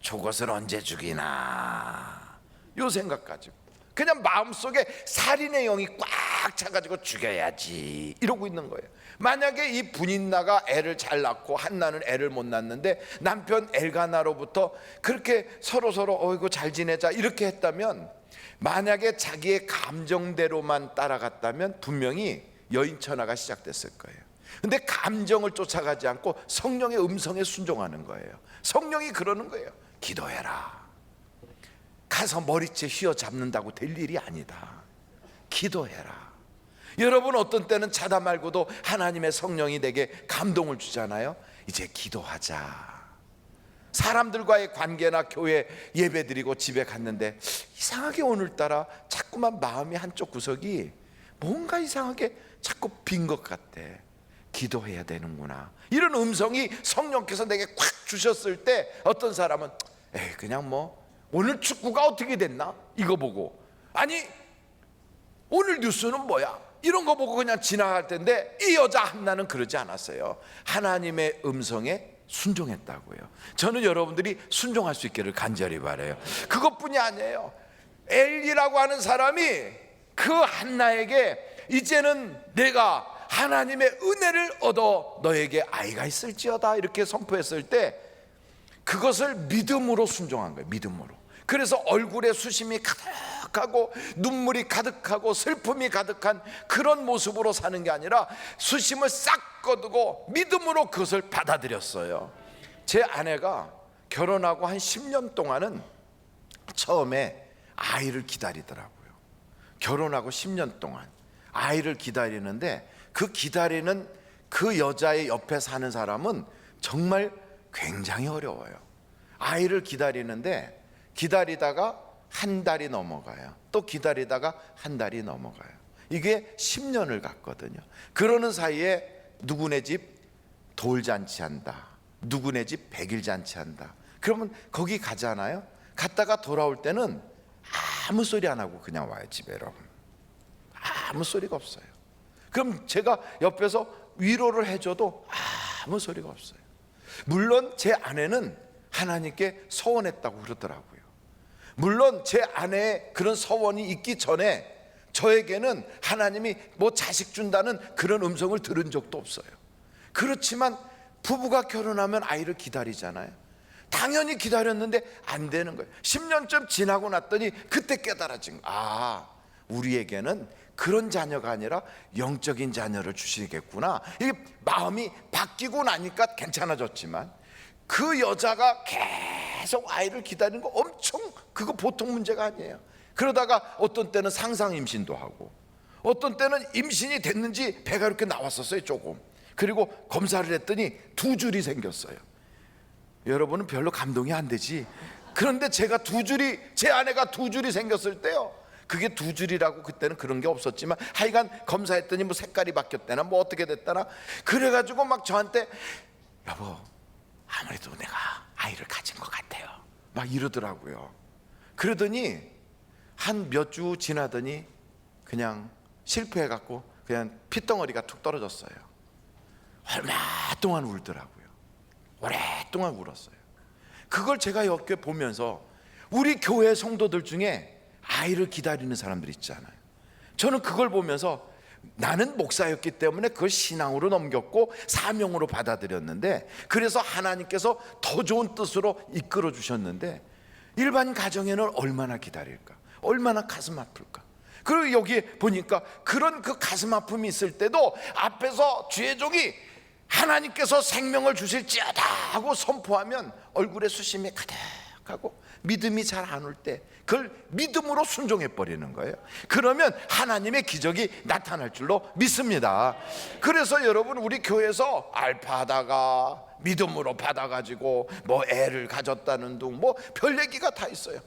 저것을 언제 죽이나, 요 생각 가지고 그냥 마음속에 살인의 영이 꽉 차가지고 죽여야지 이러고 있는 거예요. 만약에 이 분인나가 애를 잘 낳고 한나는 애를 못 낳는데 남편 엘가나로부터 그렇게 서로 어이구 잘 지내자 이렇게 했다면, 만약에 자기의 감정대로만 따라갔다면 분명히 여인천하가 시작됐을 거예요. 근데 감정을 쫓아가지 않고 성령의 음성에 순종하는 거예요. 성령이 그러는 거예요. 기도해라. 가서 머리채 휘어잡는다고 될 일이 아니다. 기도해라. 여러분, 어떤 때는 자다 말고도 하나님의 성령이 내게 감동을 주잖아요. 이제 기도하자. 사람들과의 관계나 교회 예배 드리고 집에 갔는데 이상하게 오늘따라 자꾸만 마음이 한쪽 구석이 뭔가 이상하게 자꾸 빈 것 같아. 기도해야 되는구나. 이런 음성이 성령께서 내게 콱 주셨을 때 어떤 사람은 에이, 그냥 뭐 오늘 축구가 어떻게 됐나? 이거 보고, 아니 오늘 뉴스는 뭐야? 이런 거 보고 그냥 지나갈 텐데, 이 여자 한나는 그러지 않았어요. 하나님의 음성에 순종했다고요. 저는 여러분들이 순종할 수 있기를 간절히 바라요. 그것뿐이 아니에요. 엘리라고 하는 사람이 그 한나에게 이제는 내가 하나님의 은혜를 얻어 너에게 아이가 있을지어다 이렇게 선포했을 때 그것을 믿음으로 순종한 거예요. 믿음으로. 그래서 얼굴에 수심이 가득하고 눈물이 가득하고 슬픔이 가득한 그런 모습으로 사는 게 아니라 수심을 싹 거두고 믿음으로 그것을 받아들였어요. 제 아내가 결혼하고 한 10년 동안은 처음에 아이를 기다리더라고요. 결혼하고 10년 동안 아이를 기다리는데 그 기다리는 그 여자의 옆에 사는 사람은 정말 굉장히 어려워요. 아이를 기다리는데 기다리다가 한 달이 넘어가요. 또 기다리다가 한 달이 넘어가요. 이게 10년을 갔거든요. 그러는 사이에 누구네 집 돌잔치 한다, 누구네 집 백일잔치 한다. 그러면 거기 가잖아요. 갔다가 돌아올 때는 아무 소리 안 하고 그냥 와요. 집에. 여러분, 아무 소리가 없어요. 그럼 제가 옆에서 위로를 해줘도 아무 소리가 없어요. 물론 제 아내는 하나님께 서원했다고 그러더라고요. 물론 제 아내의 그런 서원이 있기 전에 저에게는 하나님이 뭐 자식 준다는 그런 음성을 들은 적도 없어요. 그렇지만 부부가 결혼하면 아이를 기다리잖아요. 당연히 기다렸는데 안 되는 거예요. 10년쯤 지나고 났더니 그때 깨달아진 거예요. 우리에게는 그런 자녀가 아니라 영적인 자녀를 주시겠구나. 이게 마음이 바뀌고 나니까 괜찮아졌지만 그 여자가 계속 아이를 기다리는 거 엄청, 그거 보통 문제가 아니에요. 그러다가 어떤 때는 상상 임신도 하고 어떤 때는 임신이 됐는지 배가 이렇게 나왔었어요. 조금. 그리고 검사를 했더니 2줄이 생겼어요. 여러분은 별로 감동이 안 되지. 그런데 제가 제 아내가 2줄이 생겼을 때요, 그게 2줄이라고 그때는 그런 게 없었지만 하여간 검사했더니 뭐 색깔이 바뀌었다나 뭐 어떻게 됐다나 그래가지고 막 저한테 여보, 아무래도 내가 아이를 가진 것 같아요 막 이러더라고요. 그러더니 한 몇 주 지나더니 그냥 실패해갖고 그냥 핏덩어리가 툭 떨어졌어요. 얼마 동안 울더라고요. 오랫동안 울었어요. 그걸 제가 옆에 보면서 우리 교회 성도들 중에 아이를 기다리는 사람들 있잖아요. 저는 그걸 보면서 나는 목사였기 때문에 그걸 신앙으로 넘겼고 사명으로 받아들였는데, 그래서 하나님께서 더 좋은 뜻으로 이끌어 주셨는데 일반 가정에는 얼마나 기다릴까, 얼마나 가슴 아플까. 그리고 여기 보니까 그런 그 가슴 아픔이 있을 때도 앞에서 주의 종이 하나님께서 생명을 주실지어다 하고 선포하면 얼굴에 수심이 가득하고 믿음이 잘 안 올 때 그걸 믿음으로 순종해 버리는 거예요. 그러면 하나님의 기적이 나타날 줄로 믿습니다. 그래서 여러분, 우리 교회에서 알파하다가 믿음으로 받아가지고 뭐 애를 가졌다는 둥 뭐 별 얘기가 다 있어요.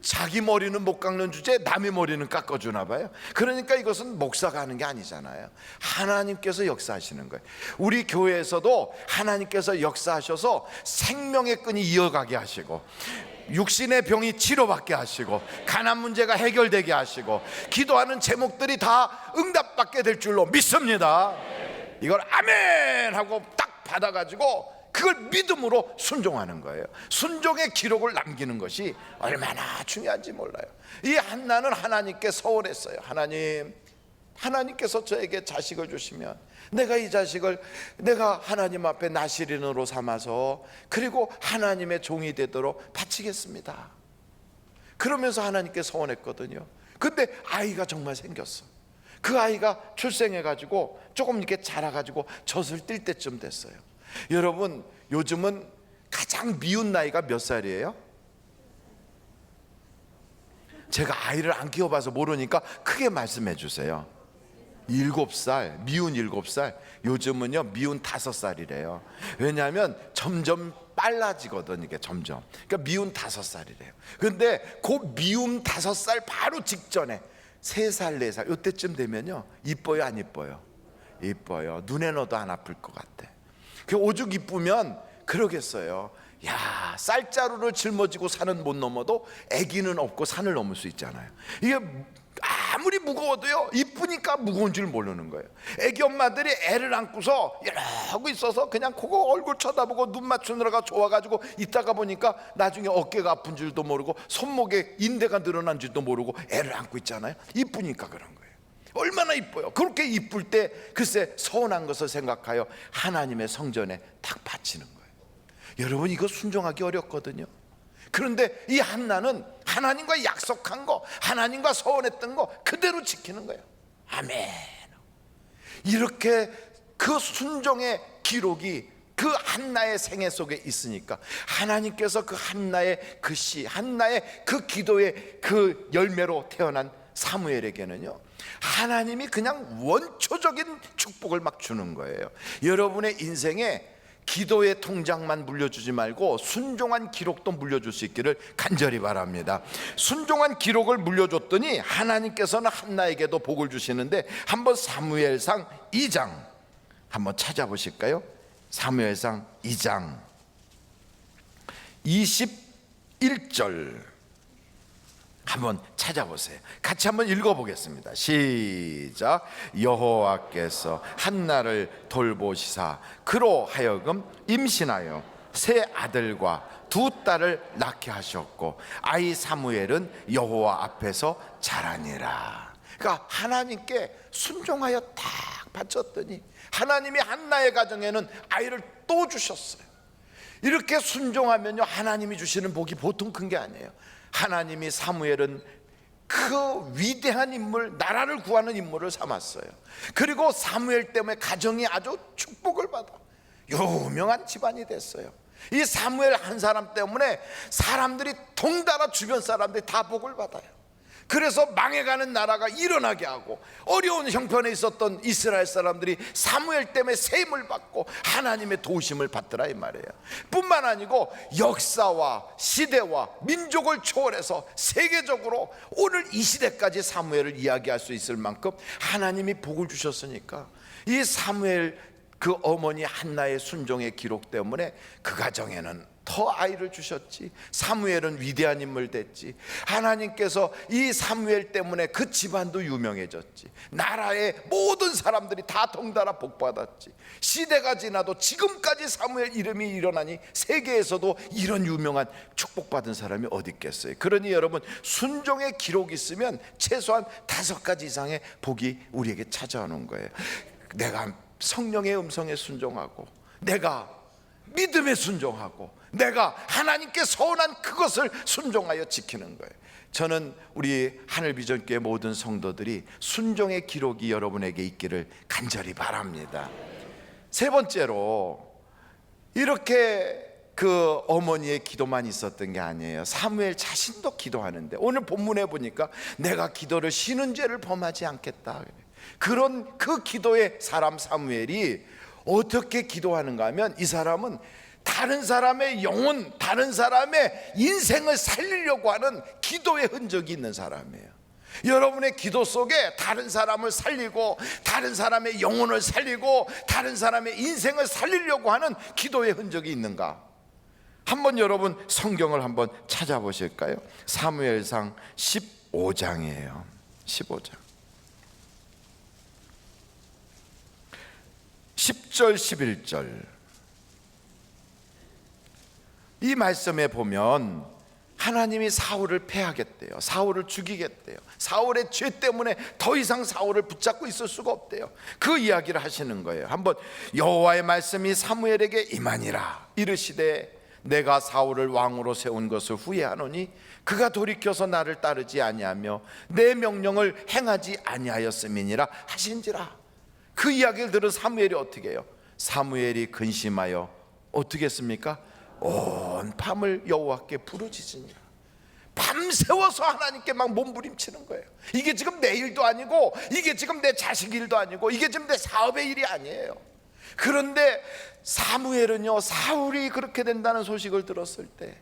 자기 머리는 못 깎는 주제에 남의 머리는 깎아주나 봐요. 그러니까 이것은 목사가 하는 게 아니잖아요. 하나님께서 역사하시는 거예요. 우리 교회에서도 하나님께서 역사하셔서 생명의 끈이 이어가게 하시고 육신의 병이 치료받게 하시고 가난 문제가 해결되게 하시고 기도하는 제목들이 다 응답받게 될 줄로 믿습니다. 이걸 아멘 하고 딱 받아가지고 그걸 믿음으로 순종하는 거예요. 순종의 기록을 남기는 것이 얼마나 중요한지 몰라요. 이 한나는 하나님께 서원했어요. 하나님께서 저에게 자식을 주시면 내가 이 자식을 내가 하나님 앞에 나시린으로 삼아서 그리고 하나님의 종이 되도록 바치겠습니다. 그러면서 하나님께 서원했거든요. 근데 아이가 정말 생겼어. 그 아이가 출생해가지고 조금 이렇게 자라가지고 젖을 띨 때쯤 됐어요. 여러분, 요즘은 가장 미운 나이가 몇 살이에요? 제가 아이를 안 키워봐서 모르니까 크게 말씀해 주세요. 7살, 미운 7살. 요즘은요 미운 5살이래요. 왜냐하면 점점 빨라지거든, 이게 점점. 그러니까 미운 5살이래요. 근데 그 미움 5살 바로 직전에 3살, 4살 이때쯤 되면요 이뻐요, 안 이뻐요? 이뻐요. 눈에 넣어도 안 아플 것 같아. 그 오죽 이쁘면 그러겠어요. 야, 쌀자루를 짊어지고 산은 못 넘어도 아기는 없고 산을 넘을 수 있잖아요. 이게 아무리 무거워도요 이쁘니까 무거운 줄 모르는 거예요. 아기 엄마들이 애를 안고서 이러고 있어서 그냥 그거 얼굴 쳐다보고 눈 맞추느라가 좋아가지고 있다가 보니까 나중에 어깨가 아픈 줄도 모르고 손목에 인대가 늘어난 줄도 모르고 애를 안고 있잖아요. 이쁘니까 그런 거예요. 얼마나 이뻐요. 그렇게 이쁠 때 글쎄 서운한 것을 생각하여 하나님의 성전에 탁 바치는 거예요. 여러분, 이거 순종하기 어렵거든요. 그런데 이 한나는 하나님과 약속한 거, 하나님과 서원했던 거 그대로 지키는 거예요. 아멘. 이렇게 그 순종의 기록이 그 한나의 생애 속에 있으니까 하나님께서 그 한나의 그 시, 한나의 그 기도의 그 열매로 태어난 사무엘에게는요 하나님이 그냥 원초적인 축복을 막 주는 거예요. 여러분의 인생에 기도의 통장만 물려주지 말고 순종한 기록도 물려줄 수 있기를 간절히 바랍니다. 순종한 기록을 물려줬더니 하나님께서는 한나에게도 복을 주시는데, 한번 사무엘상 2장 한번 찾아보실까요? 사무엘상 2장 21절 한번 찾아보세요. 같이 한번 읽어보겠습니다. 시작. 여호와께서 한나를 돌보시사 그로 하여금 임신하여 세 아들과 두 딸을 낳게 하셨고 아이 사무엘은 여호와 앞에서 자라니라. 그러니까 하나님께 순종하여 딱 바쳤더니 하나님이 한나의 가정에는 아이를 또 주셨어요. 이렇게 순종하면요 하나님이 주시는 복이 보통 큰 게 아니에요. 하나님이 사무엘은 그 위대한 인물, 나라를 구하는 인물을 삼았어요. 그리고 사무엘 때문에 가정이 아주 축복을 받아 유명한 집안이 됐어요. 이 사무엘 한 사람 때문에 사람들이 동달아 주변 사람들이 다 복을 받아요. 그래서 망해가는 나라가 일어나게 하고 어려운 형편에 있었던 이스라엘 사람들이 사무엘 때문에 세임을 받고 하나님의 도우심을 받더라 이 말이에요. 뿐만 아니고 역사와 시대와 민족을 초월해서 세계적으로 오늘 이 시대까지 사무엘을 이야기할 수 있을 만큼 하나님이 복을 주셨으니까 이 사무엘 그 어머니 한나의 순종의 기록 때문에 그 가정에는 더 아이를 주셨지. 사무엘은 위대한 인물 됐지. 하나님께서 이 사무엘 때문에 그 집안도 유명해졌지. 나라의 모든 사람들이 다 동달아 복받았지. 시대가 지나도 지금까지 사무엘 이름이 일어나니 세계에서도 이런 유명한 축복받은 사람이 어디 있겠어요. 그러니 여러분, 순종의 기록이 있으면 최소한 5가지 이상의 복이 우리에게 찾아오는 거예요. 내가 성령의 음성에 순종하고, 내가 믿음에 순종하고, 내가 하나님께 서운한 그것을 순종하여 지키는 거예요. 저는 우리 하늘비전교회 모든 성도들이 순종의 기록이 여러분에게 있기를 간절히 바랍니다. 세 번째로, 이렇게 그 어머니의 기도만 있었던 게 아니에요. 사무엘 자신도 기도하는데, 오늘 본문에 보니까 내가 기도를 쉬는 죄를 범하지 않겠다, 그런 그 기도의 사람 사무엘이 어떻게 기도하는가 하면, 이 사람은 다른 사람의 영혼, 다른 사람의 인생을 살리려고 하는 기도의 흔적이 있는 사람이에요. 여러분의 기도 속에 다른 사람을 살리고, 다른 사람의 영혼을 살리고, 다른 사람의 인생을 살리려고 하는 기도의 흔적이 있는가? 한번 여러분 성경을 한번 찾아보실까요? 사무엘상 15장이에요 15장 10절 11절 이 말씀에 보면 하나님이 사울을 패하겠대요. 사울을 죽이겠대요. 사울의 죄 때문에 더 이상 사울을 붙잡고 있을 수가 없대요. 그 이야기를 하시는 거예요. 한번 여호와의 말씀이 사무엘에게 임하니라. 이르시되 내가 사울을 왕으로 세운 것을 후회하노니 그가 돌이켜서 나를 따르지 아니하며 내 명령을 행하지 아니하였음이니라 하신지라. 그 이야기를 들은 사무엘이 어떻게 해요? 사무엘이 근심하여 어떻게 했습니까? 온 밤을 여호와께 부르짖으니라. 밤새워서 하나님께 막 몸부림치는 거예요. 이게 지금 내 일도 아니고, 이게 지금 내 자식 일도 아니고, 이게 지금 내 사업의 일이 아니에요. 그런데 사무엘은요, 사울이 그렇게 된다는 소식을 들었을 때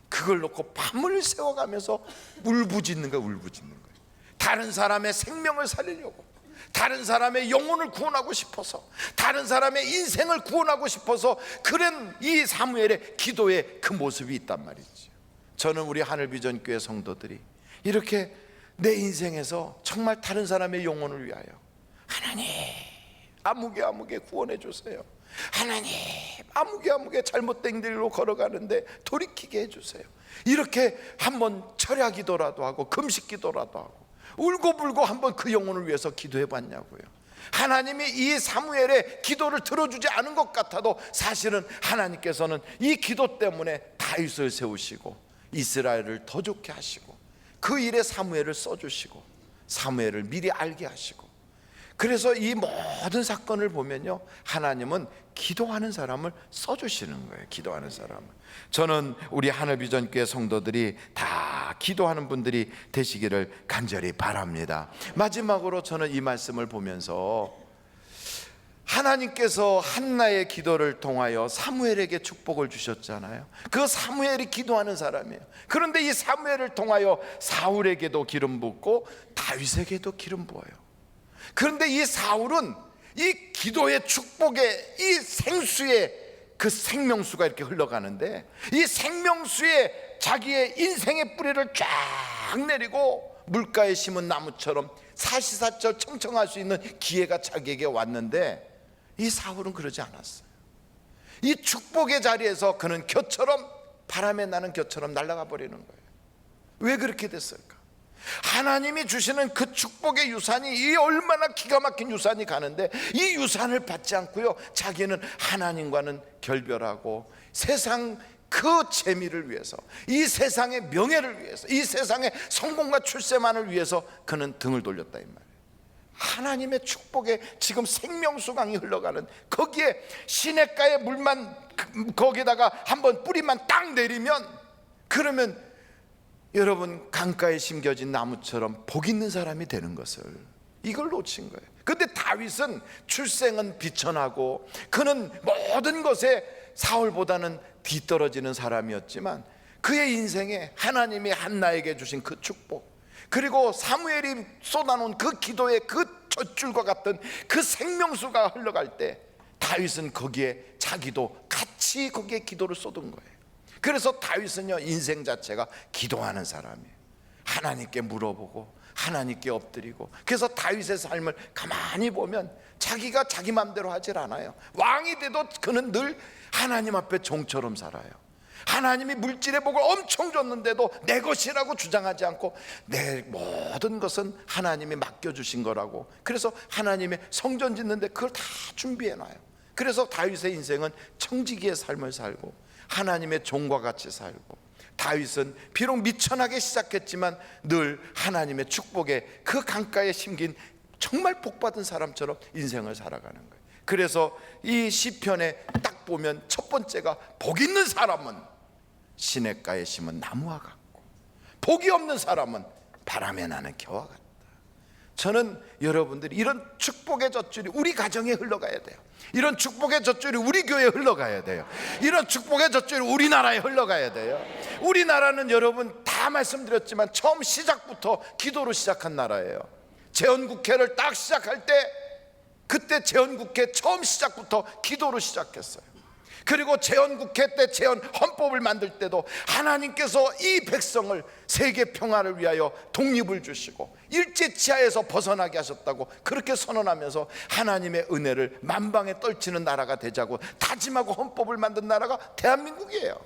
그걸 놓고 밤을 새워가면서 울부짖는 거예요. 울부짖는 거예요. 다른 사람의 생명을 살리려고, 다른 사람의 영혼을 구원하고 싶어서, 다른 사람의 인생을 구원하고 싶어서 그런 이 사무엘의 기도에 그 모습이 있단 말이죠. 저는 우리 하늘비전교회 성도들이 이렇게 내 인생에서 정말 다른 사람의 영혼을 위하여 하나님 아무개 구원해 주세요. 하나님 아무개 잘못된 길로 걸어가는데 돌이키게 해주세요. 이렇게 한번 철야 기도라도 하고 금식 기도라도 하고 울고불고 한번 그 영혼을 위해서 기도해 봤냐고요. 하나님이 이 사무엘의 기도를 들어주지 않은 것 같아도 사실은 하나님께서는 이 기도 때문에 다윗을 세우시고 이스라엘을 더 좋게 하시고 그 일에 사무엘을 써주시고 사무엘을 미리 알게 하시고, 그래서 이 모든 사건을 보면요, 하나님은 기도하는 사람을 써주시는 거예요. 기도하는 사람을. 저는 우리 하늘비전교회 성도들이 다 기도하는 분들이 되시기를 간절히 바랍니다. 마지막으로 저는 이 말씀을 보면서 하나님께서 한나의 기도를 통하여 사무엘에게 축복을 주셨잖아요. 그 사무엘이 기도하는 사람이에요. 그런데 이 사무엘을 통하여 사울에게도 기름 붓고 다윗에게도 기름 부어요. 그런데 이 사울은 이 기도의 축복에 이 생수의 그 생명수가 이렇게 흘러가는데, 이 생명수에 자기의 인생의 뿌리를 쫙 내리고 물가에 심은 나무처럼 사시사철 청청할 수 있는 기회가 자기에게 왔는데, 이 사울은 그러지 않았어요. 이 축복의 자리에서 그는 겨처럼, 바람에 나는 겨처럼 날아가 버리는 거예요. 왜 그렇게 됐을까? 하나님이 주시는 그 축복의 유산이, 이 얼마나 기가 막힌 유산이 가는데 이 유산을 받지 않고요, 자기는 하나님과는 결별하고 세상 그 재미를 위해서, 이 세상의 명예를 위해서, 이 세상의 성공과 출세만을 위해서 그는 등을 돌렸다 이 말이에요. 하나님의 축복에 지금 생명수강이 흘러가는 거기에 시냇가의 물만 거기다가 한번 뿌리만 딱 내리면, 그러면 여러분 강가에 심겨진 나무처럼 복 있는 사람이 되는 것을, 이걸 놓친 거예요. 근데 다윗은 출생은 비천하고 그는 모든 것에 사울보다는 뒤떨어지는 사람이었지만 그의 인생에 하나님이 한나에게 주신 그 축복, 그리고 사무엘이 쏟아놓은 그 기도의 그 젖줄과 같은 그 생명수가 흘러갈 때 다윗은 거기에 자기도 같이 거기에 기도를 쏟은 거예요. 그래서 다윗은요, 인생 자체가 기도하는 사람이에요. 하나님께 물어보고 하나님께 엎드리고. 그래서 다윗의 삶을 가만히 보면 자기가 자기 마음대로 하질 않아요. 왕이 돼도 그는 늘 하나님 앞에 종처럼 살아요. 하나님이 물질의 복을 엄청 줬는데도 내 것이라고 주장하지 않고 내 모든 것은 하나님이 맡겨주신 거라고. 그래서 하나님의 성전 짓는데 그걸 다 준비해놔요. 그래서 다윗의 인생은 청지기의 삶을 살고 하나님의 종과 같이 살고, 다윗은 비록 미천하게 시작했지만 늘 하나님의 축복에 그 강가에 심긴 정말 복받은 사람처럼 인생을 살아가는 거예요. 그래서 이 시편에 딱 보면 첫 번째가 복 있는 사람은 시냇가에 심은 나무와 같고 복이 없는 사람은 바람에 나는 겨와 같다. 저는 여러분들이 이런 축복의 젖줄이 우리 가정에 흘러가야 돼요. 이런 축복의 젖줄이 우리 교회에 흘러가야 돼요. 이런 축복의 젖줄이 우리나라에 흘러가야 돼요. 우리나라는 여러분 다 말씀드렸지만 처음 시작부터 기도로 시작한 나라예요. 재헌국회를 딱 시작할 때 그때 재헌국회 처음 시작부터 기도로 시작했어요. 그리고 재헌국회 때 재헌 헌법을 만들 때도 하나님께서 이 백성을 세계 평화를 위하여 독립을 주시고 일제치하에서 벗어나게 하셨다고 그렇게 선언하면서 하나님의 은혜를 만방에 떨치는 나라가 되자고 다짐하고 헌법을 만든 나라가 대한민국이에요.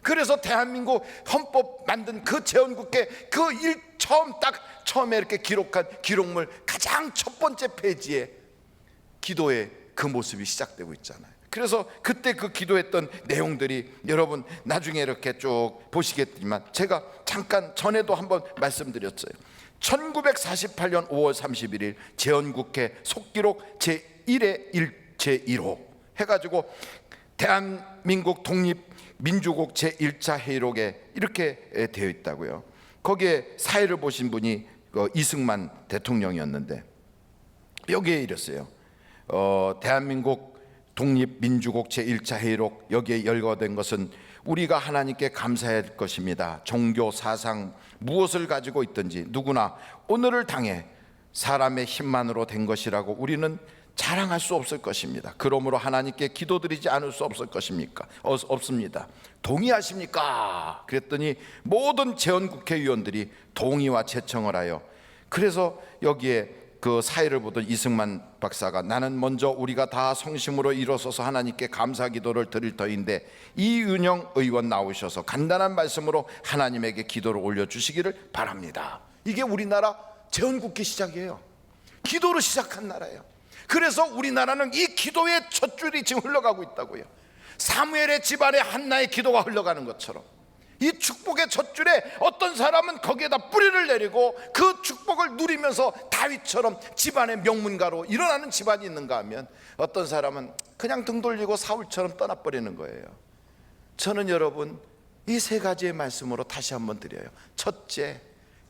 그래서 대한민국 헌법 만든 그 재헌국회 처음에 이렇게 기록한 기록물 가장 첫 번째 페이지에 기도의 그 모습이 시작되고 있잖아요. 그래서 그때 그 기도했던 내용들이 여러분 나중에 이렇게 쭉 보시겠지만 제가 잠깐 전에도 한번 말씀드렸어요. 1948년 5월 31일 재헌국회 속기록 제1의 제1호 해가지고 대한민국 독립민주국 제1차 회의록에 이렇게 되어 있다고요. 거기에 사회를 보신 분이 이승만 대통령이었는데 여기에 이랬어요. 대한민국 독립민주국 제1차 회의록 여기에 열거된 것은 우리가 하나님께 감사해야 할 것입니다. 종교, 사상 무엇을 가지고 있든지 누구나 오늘을 당해 사람의 힘만으로 된 것이라고 우리는 자랑할 수 없을 것입니다. 그러므로 하나님께 기도드리지 않을 수 없을 것입니까? 없습니다. 동의하십니까? 그랬더니 모든 재헌국회의원들이 동의와 제청을 하여 그래서 여기에 그 사회를 보던 이승만 박사가 나는 먼저 우리가 다 성심으로 일어서서 하나님께 감사 기도를 드릴 터인데 이은영 의원 나오셔서 간단한 말씀으로 하나님에게 기도를 올려주시기를 바랍니다. 이게 우리나라 재헌국회 시작이에요. 기도로 시작한 나라예요. 그래서 우리나라는 이 기도의 첫 줄이 지금 흘러가고 있다고요. 사무엘의 집안에 한나의 기도가 흘러가는 것처럼 이 축복의 첫 줄에 어떤 사람은 거기에다 뿌리를 내리고 그 축복을 누리면서 다윗처럼 집안의 명문가로 일어나는 집안이 있는가 하면 어떤 사람은 그냥 등 돌리고 사울처럼 떠나버리는 거예요. 저는 여러분 이 세 가지의 말씀으로 다시 한번 드려요. 첫째,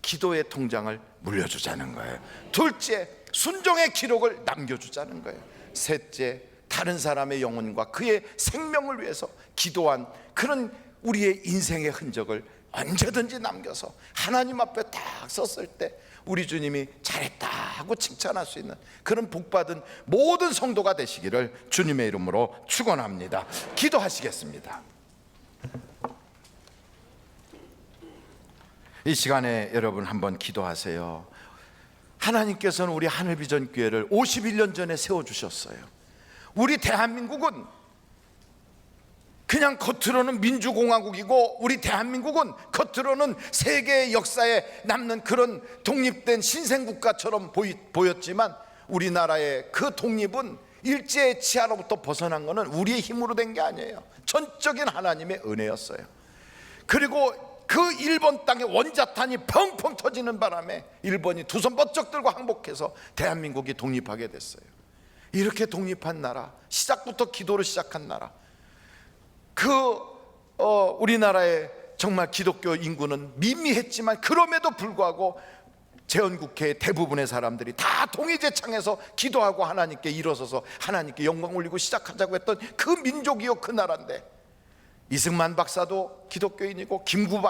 기도의 통장을 물려주자는 거예요. 둘째, 순종의 기록을 남겨주자는 거예요. 셋째, 다른 사람의 영혼과 그의 생명을 위해서 기도한 그런 우리의 인생의 흔적을 언제든지 남겨서 하나님 앞에 딱 섰을 때 우리 주님이 잘했다 하고 칭찬할 수 있는 그런 복받은 모든 성도가 되시기를 주님의 이름으로 축원합니다. 기도하시겠습니다. 이 시간에 여러분 한번 기도하세요. 하나님께서는 우리 하늘비전교회를 51년 전에 세워주셨어요. 우리 대한민국은 그냥 겉으로는 민주공화국이고 우리 대한민국은 겉으로는 세계의 역사에 남는 그런 독립된 신생국가처럼 보였지만 우리나라의 그 독립은 일제의 치하로부터 벗어난 것은 우리의 힘으로 된 게 아니에요. 전적인 하나님의 은혜였어요. 그리고 그 일본 땅에 원자탄이 펑펑 터지는 바람에 일본이 두 손 번쩍 들고 항복해서 대한민국이 독립하게 됐어요. 이렇게 독립한 나라, 시작부터 기도로 시작한 나라, 우리나라의 정말 기독교 인구는 미미했지만 그럼에도 불구하고 재헌국회의 대부분의 사람들이 다 동의제창해서 기도하고 하나님께 일어서서 하나님께 영광 올리고 시작하자고 했던 그 민족이요 그 나라인데 이승만 박사도 기독교인이고 김구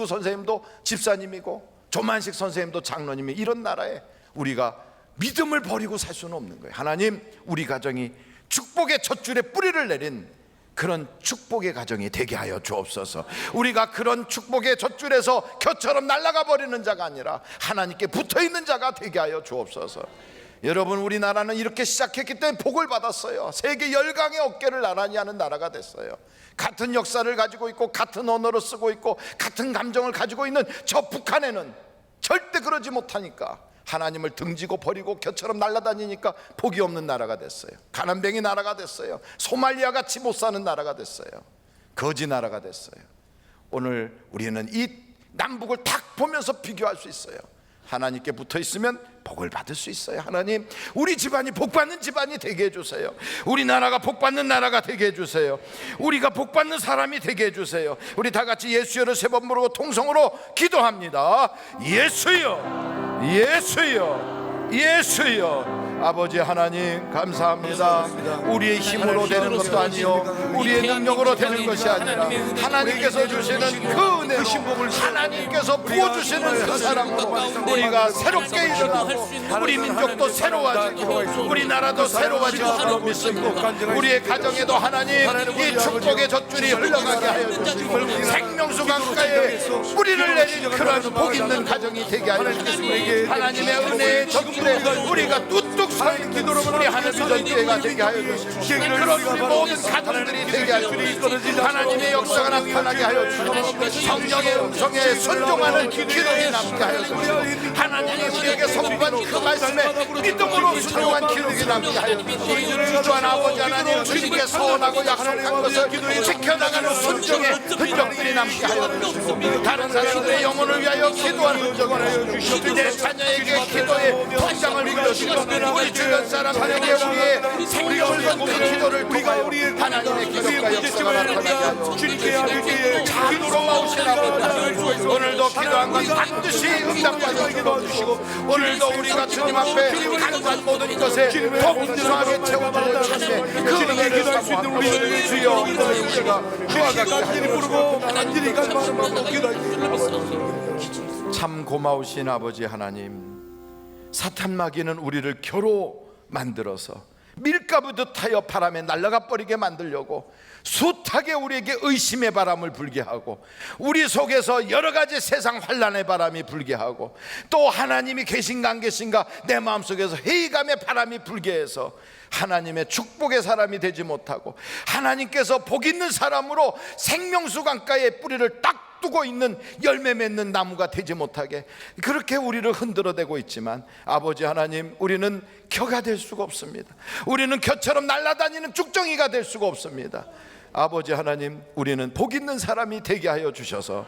선생님도 집사님이고 조만식 선생님도 장로님이 이런 나라에 우리가 믿음을 버리고 살 수는 없는 거예요. 하나님, 우리 가정이 축복의 첫 줄에 뿌리를 내린 그런 축복의 가정이 되게 하여 주옵소서. 우리가 그런 축복의 젖줄에서 겨처럼 날아가 버리는 자가 아니라 하나님께 붙어있는 자가 되게 하여 주옵소서. 여러분, 우리나라는 이렇게 시작했기 때문에 복을 받았어요. 세계 열강의 어깨를 나란히 하는 나라가 됐어요. 같은 역사를 가지고 있고 같은 언어를 쓰고 있고 같은 감정을 가지고 있는 저 북한에는 절대 그러지 못하니까 하나님을 등지고 버리고 겨처럼 날아다니니까 복이 없는 나라가 됐어요. 가난뱅이 나라가 됐어요. 소말리아 같이 못 사는 나라가 됐어요. 거지 나라가 됐어요. 오늘 우리는 이 남북을 딱 보면서 비교할 수 있어요. 하나님께 붙어 있으면 복을 받을 수 있어요. 하나님, 우리 집안이 복받는 집안이 되게 해주세요. 우리나라가 복받는 나라가 되게 해주세요. 우리가 복받는 사람이 되게 해주세요. 우리 다 같이 예수여를 세 번 부르고 통성으로 기도합니다. 예수여, 예수여, 예수여. 아버지 하나님 감사합니다. 우리의 힘으로 되는 것도 아니요 우리의 능력으로 되는 것이 아니라 하나님께서 주시는 그 은혜로 하나님께서 부어주시는 그 사랑으로 우리가 새롭게 일어나고 우리 민족도 새로워지고 우리나라도 새로워지고 믿습고 우리의 가정에도 하나님 이 축복의 젖줄이 흘러가게 하여 주시고 생명수 강가에 뿌리를 내린 그런 복 있는 가정이 되게 하여 주시고 하나님의 은혜의 젖줄에 우리가 뚝뚝 서있는 우리 하늘비전교회가 되게 하여 주시고 그런 우리 모든 가정들이 되게 하여 주시고 하나님의 역사가 나타나게 하여 주시고 성령의 음성에 순종하는 기도에 남게 하여 주시고 하나님이 우리에게 선포한 그 말씀에 믿음으로 순종한 기도에 남게 하여 주시고 주한 아버지 하나님 주님께 서원하고 약속한 것을 지켜나가는 순종의 흔적들이 남게 하여 주시고 다른 사람들의 영혼을 위하여 기도하는 흔적을 주시고 내 자녀에게 기도의 통장을 빌려주시고 우리 주변 사람들에게 우리가 올린 그 기도를 통하여 하나님의 기도가 역사가 나타나게 하여 주시고 기도로 마오신 아버지 오늘도 기도한 건 반드시 응답받아 주시고 오늘도 우리가 주님 앞에 간구한 모든 것에 더 분주하게 채워주는 주님의 그 은혜를 사모하고 주여 우리가 그와 같게 하여 주시고 참 고마우신 아버지 하나님 사탄 마귀는 우리를 겨로 만들어서 밀가부듯 하여 바람에 날아가 버리게 만들려고 숱하게 우리에게 의심의 바람을 불게 하고 우리 속에서 여러 가지 세상 환난의 바람이 불게 하고 또 하나님이 계신가 안 계신가 내 마음속에서 회의감의 바람이 불게 해서 하나님의 축복의 사람이 되지 못하고 하나님께서 복 있는 사람으로 생명수 강가에 뿌리를 딱 두고 있는 열매 맺는 나무가 되지 못하게 그렇게 우리를 흔들어대고 있지만 아버지 하나님 우리는 겨가 될 수가 없습니다. 우리는 겨처럼 날아다니는 쭉정이가 될 수가 없습니다. 아버지 하나님 우리는 복 있는 사람이 되게 하여 주셔서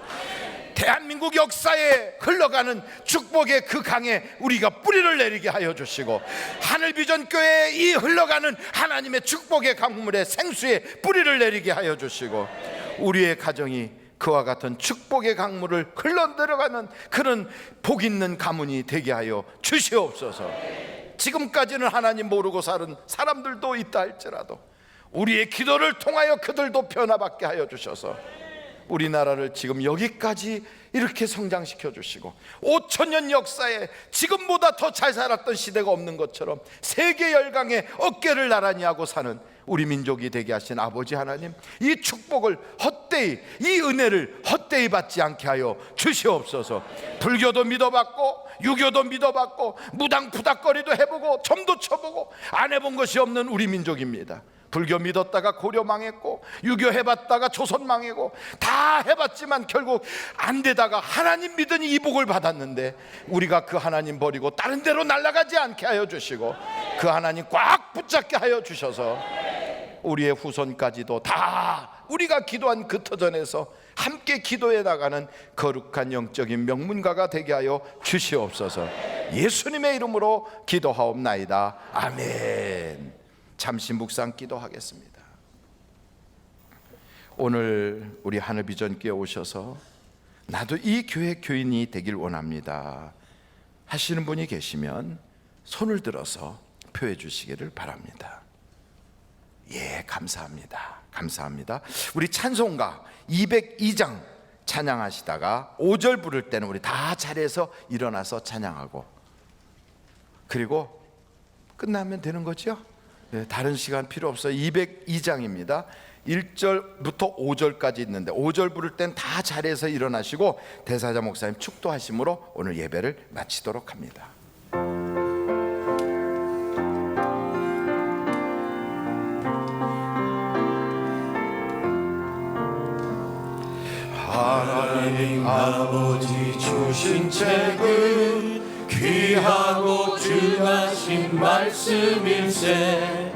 대한민국 역사에 흘러가는 축복의 그 강에 우리가 뿌리를 내리게 하여 주시고 하늘비전교회에 이 흘러가는 하나님의 축복의 강물에 생수에 뿌리를 내리게 하여 주시고 우리의 가정이 그와 같은 축복의 강물을 흘러들어가는 그런 복 있는 가문이 되게 하여 주시옵소서. 지금까지는 하나님 모르고 사는 사람들도 있다 할지라도 우리의 기도를 통하여 그들도 변화받게 하여 주셔서 우리나라를 지금 여기까지 이렇게 성장시켜 주시고 5천년 역사에 지금보다 더 잘 살았던 시대가 없는 것처럼 세계 열강에 어깨를 나란히 하고 사는 우리 민족이 되게 하신 아버지 하나님 이 축복을 헛되이 이 은혜를 헛되이 받지 않게 하여 주시옵소서. 불교도 믿어봤고 유교도 믿어봤고 무당푸닥거리도 해보고 점도 쳐보고 안 해본 것이 없는 우리 민족입니다. 불교 믿었다가 고려 망했고 유교 해봤다가 조선 망했고 다 해봤지만 결국 안 되다가 하나님 믿으니 이복을 받았는데 우리가 그 하나님 버리고 다른 데로 날아가지 않게 하여 주시고 그 하나님 꽉 붙잡게 하여 주셔서 우리의 후손까지도 다 우리가 기도한 그 터전에서 함께 기도해 나가는 거룩한 영적인 명문가가 되게 하여 주시옵소서. 예수님의 이름으로 기도하옵나이다. 아멘. 잠시 묵상 기도하겠습니다. 오늘 우리 하늘비전교회 오셔서 나도 이 교회 교인이 되길 원합니다 하시는 분이 계시면 손을 들어서 표해 주시기를 바랍니다. 예, 감사합니다. 감사합니다. 우리 찬송가 202장 찬양하시다가 5절 부를 때는 우리 다 자리에서 일어나서 찬양하고 그리고 끝나면 되는 거죠? 네, 다른 시간 필요 없어요. 202장입니다. 1절부터 5절까지 있는데 5절 부를 땐 다 자리에서 일어나시고 대사자 목사님 축도하심으로 오늘 예배를 마치도록 합니다. 하나님 아버지 주신 책은 귀하고 중하신 말씀일세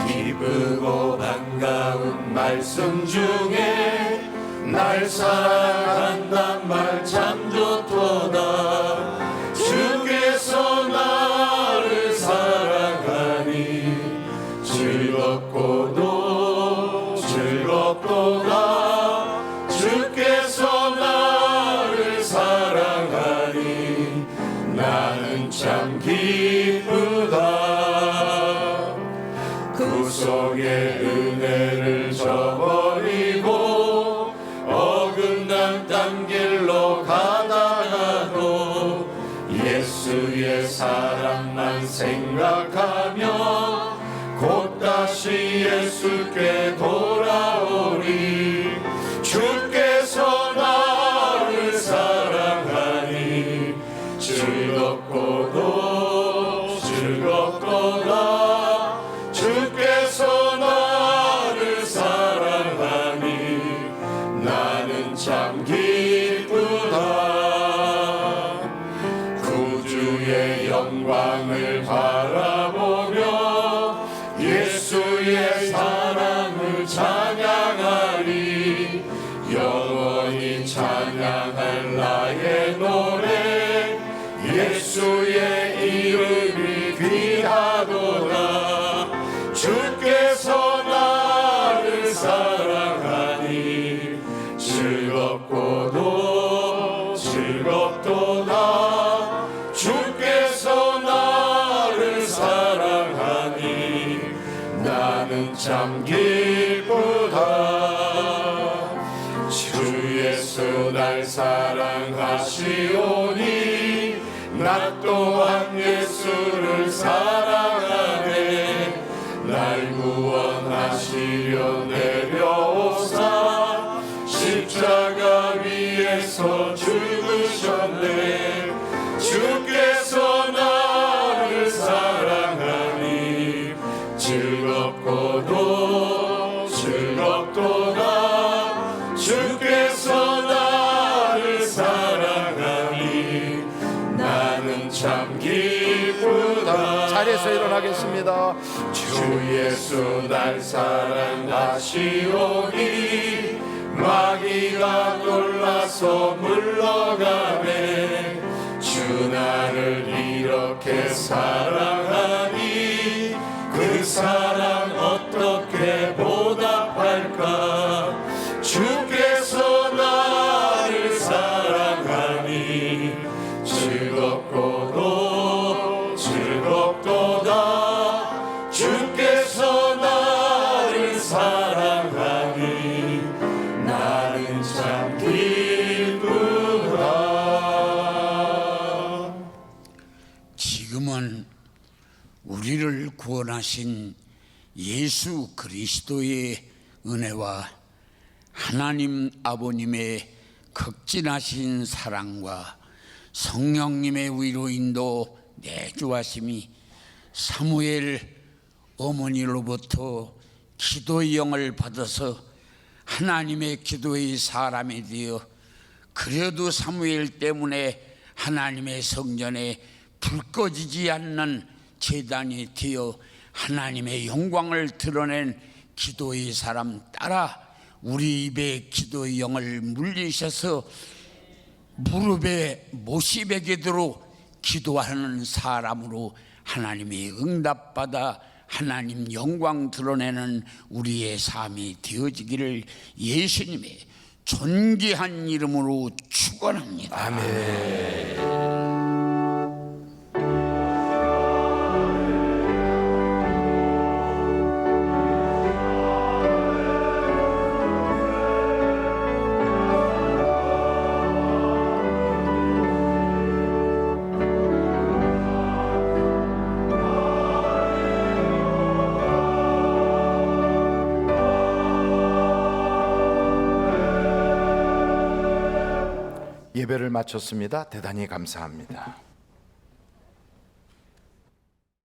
기쁘고 반가운 말씀 중에 날 사랑한단 말 참 좋도다 주께서 나를 사랑하니 즐겁고도 즐겁도다 주께서 나를 사랑하니 나는 참 기쁘다 구속의 은혜를 저버리고 어긋난 딴 길로 가다가도 예수의 사랑만 생각하며 곧 다시 예수께 돌아오리 주께서 나를 사랑하니 즐겁고도 즐겁도다 주께서 나를 사랑하니 나의 노래 예수의 이름이 귀하도다. 주께서 나를 사랑하니 즐겁고도 즐겁도다. 주께서 나를 사랑하니 나는 참 기쁘다. 주 예수 날 사랑하시오니 나 또한 예수를 사랑하네. 날 구원하시려 내려오사 십자가 위에서 죽으셨네. 주께서 나를 사랑하니 즐겁고도 즐겁도다. 주께서 나를 사랑하니 나는 참 기쁘다. 자리에서 일어나겠습니다. 주 예수 날 사랑하시오니 마귀가 놀라서 물러가네. 주 나를 이렇게 사랑하니 그 사랑 어떻게 보답할까. 주께서 나를 사랑하니 즐겁고도 즐겁도다. 주께서 나를 사랑하니 나는 참 기쁘다. 지금은 우리를 구원하신 예수 그리스도의 은혜와 하나님 아버님의 극진하신 사랑과 성령님의 위로인도 내주하심이 사무엘 어머니로부터 기도의 영을 받아서 하나님의 기도의 사람이 되어 그래도 사무엘 때문에 하나님의 성전에 불 꺼지지 않는 제단이 되어 하나님의 영광을 드러낸 기도의 사람 따라 우리 입에 기도의 영을 물리셔서 무릎에 못이 베게도록 기도하는 사람으로 하나님이 응답받아 하나님 영광 드러내는 우리의 삶이 되어지기를 예수님의 존귀한 이름으로 축원합니다. 아멘. 예배를 마쳤습니다. 대단히 감사합니다.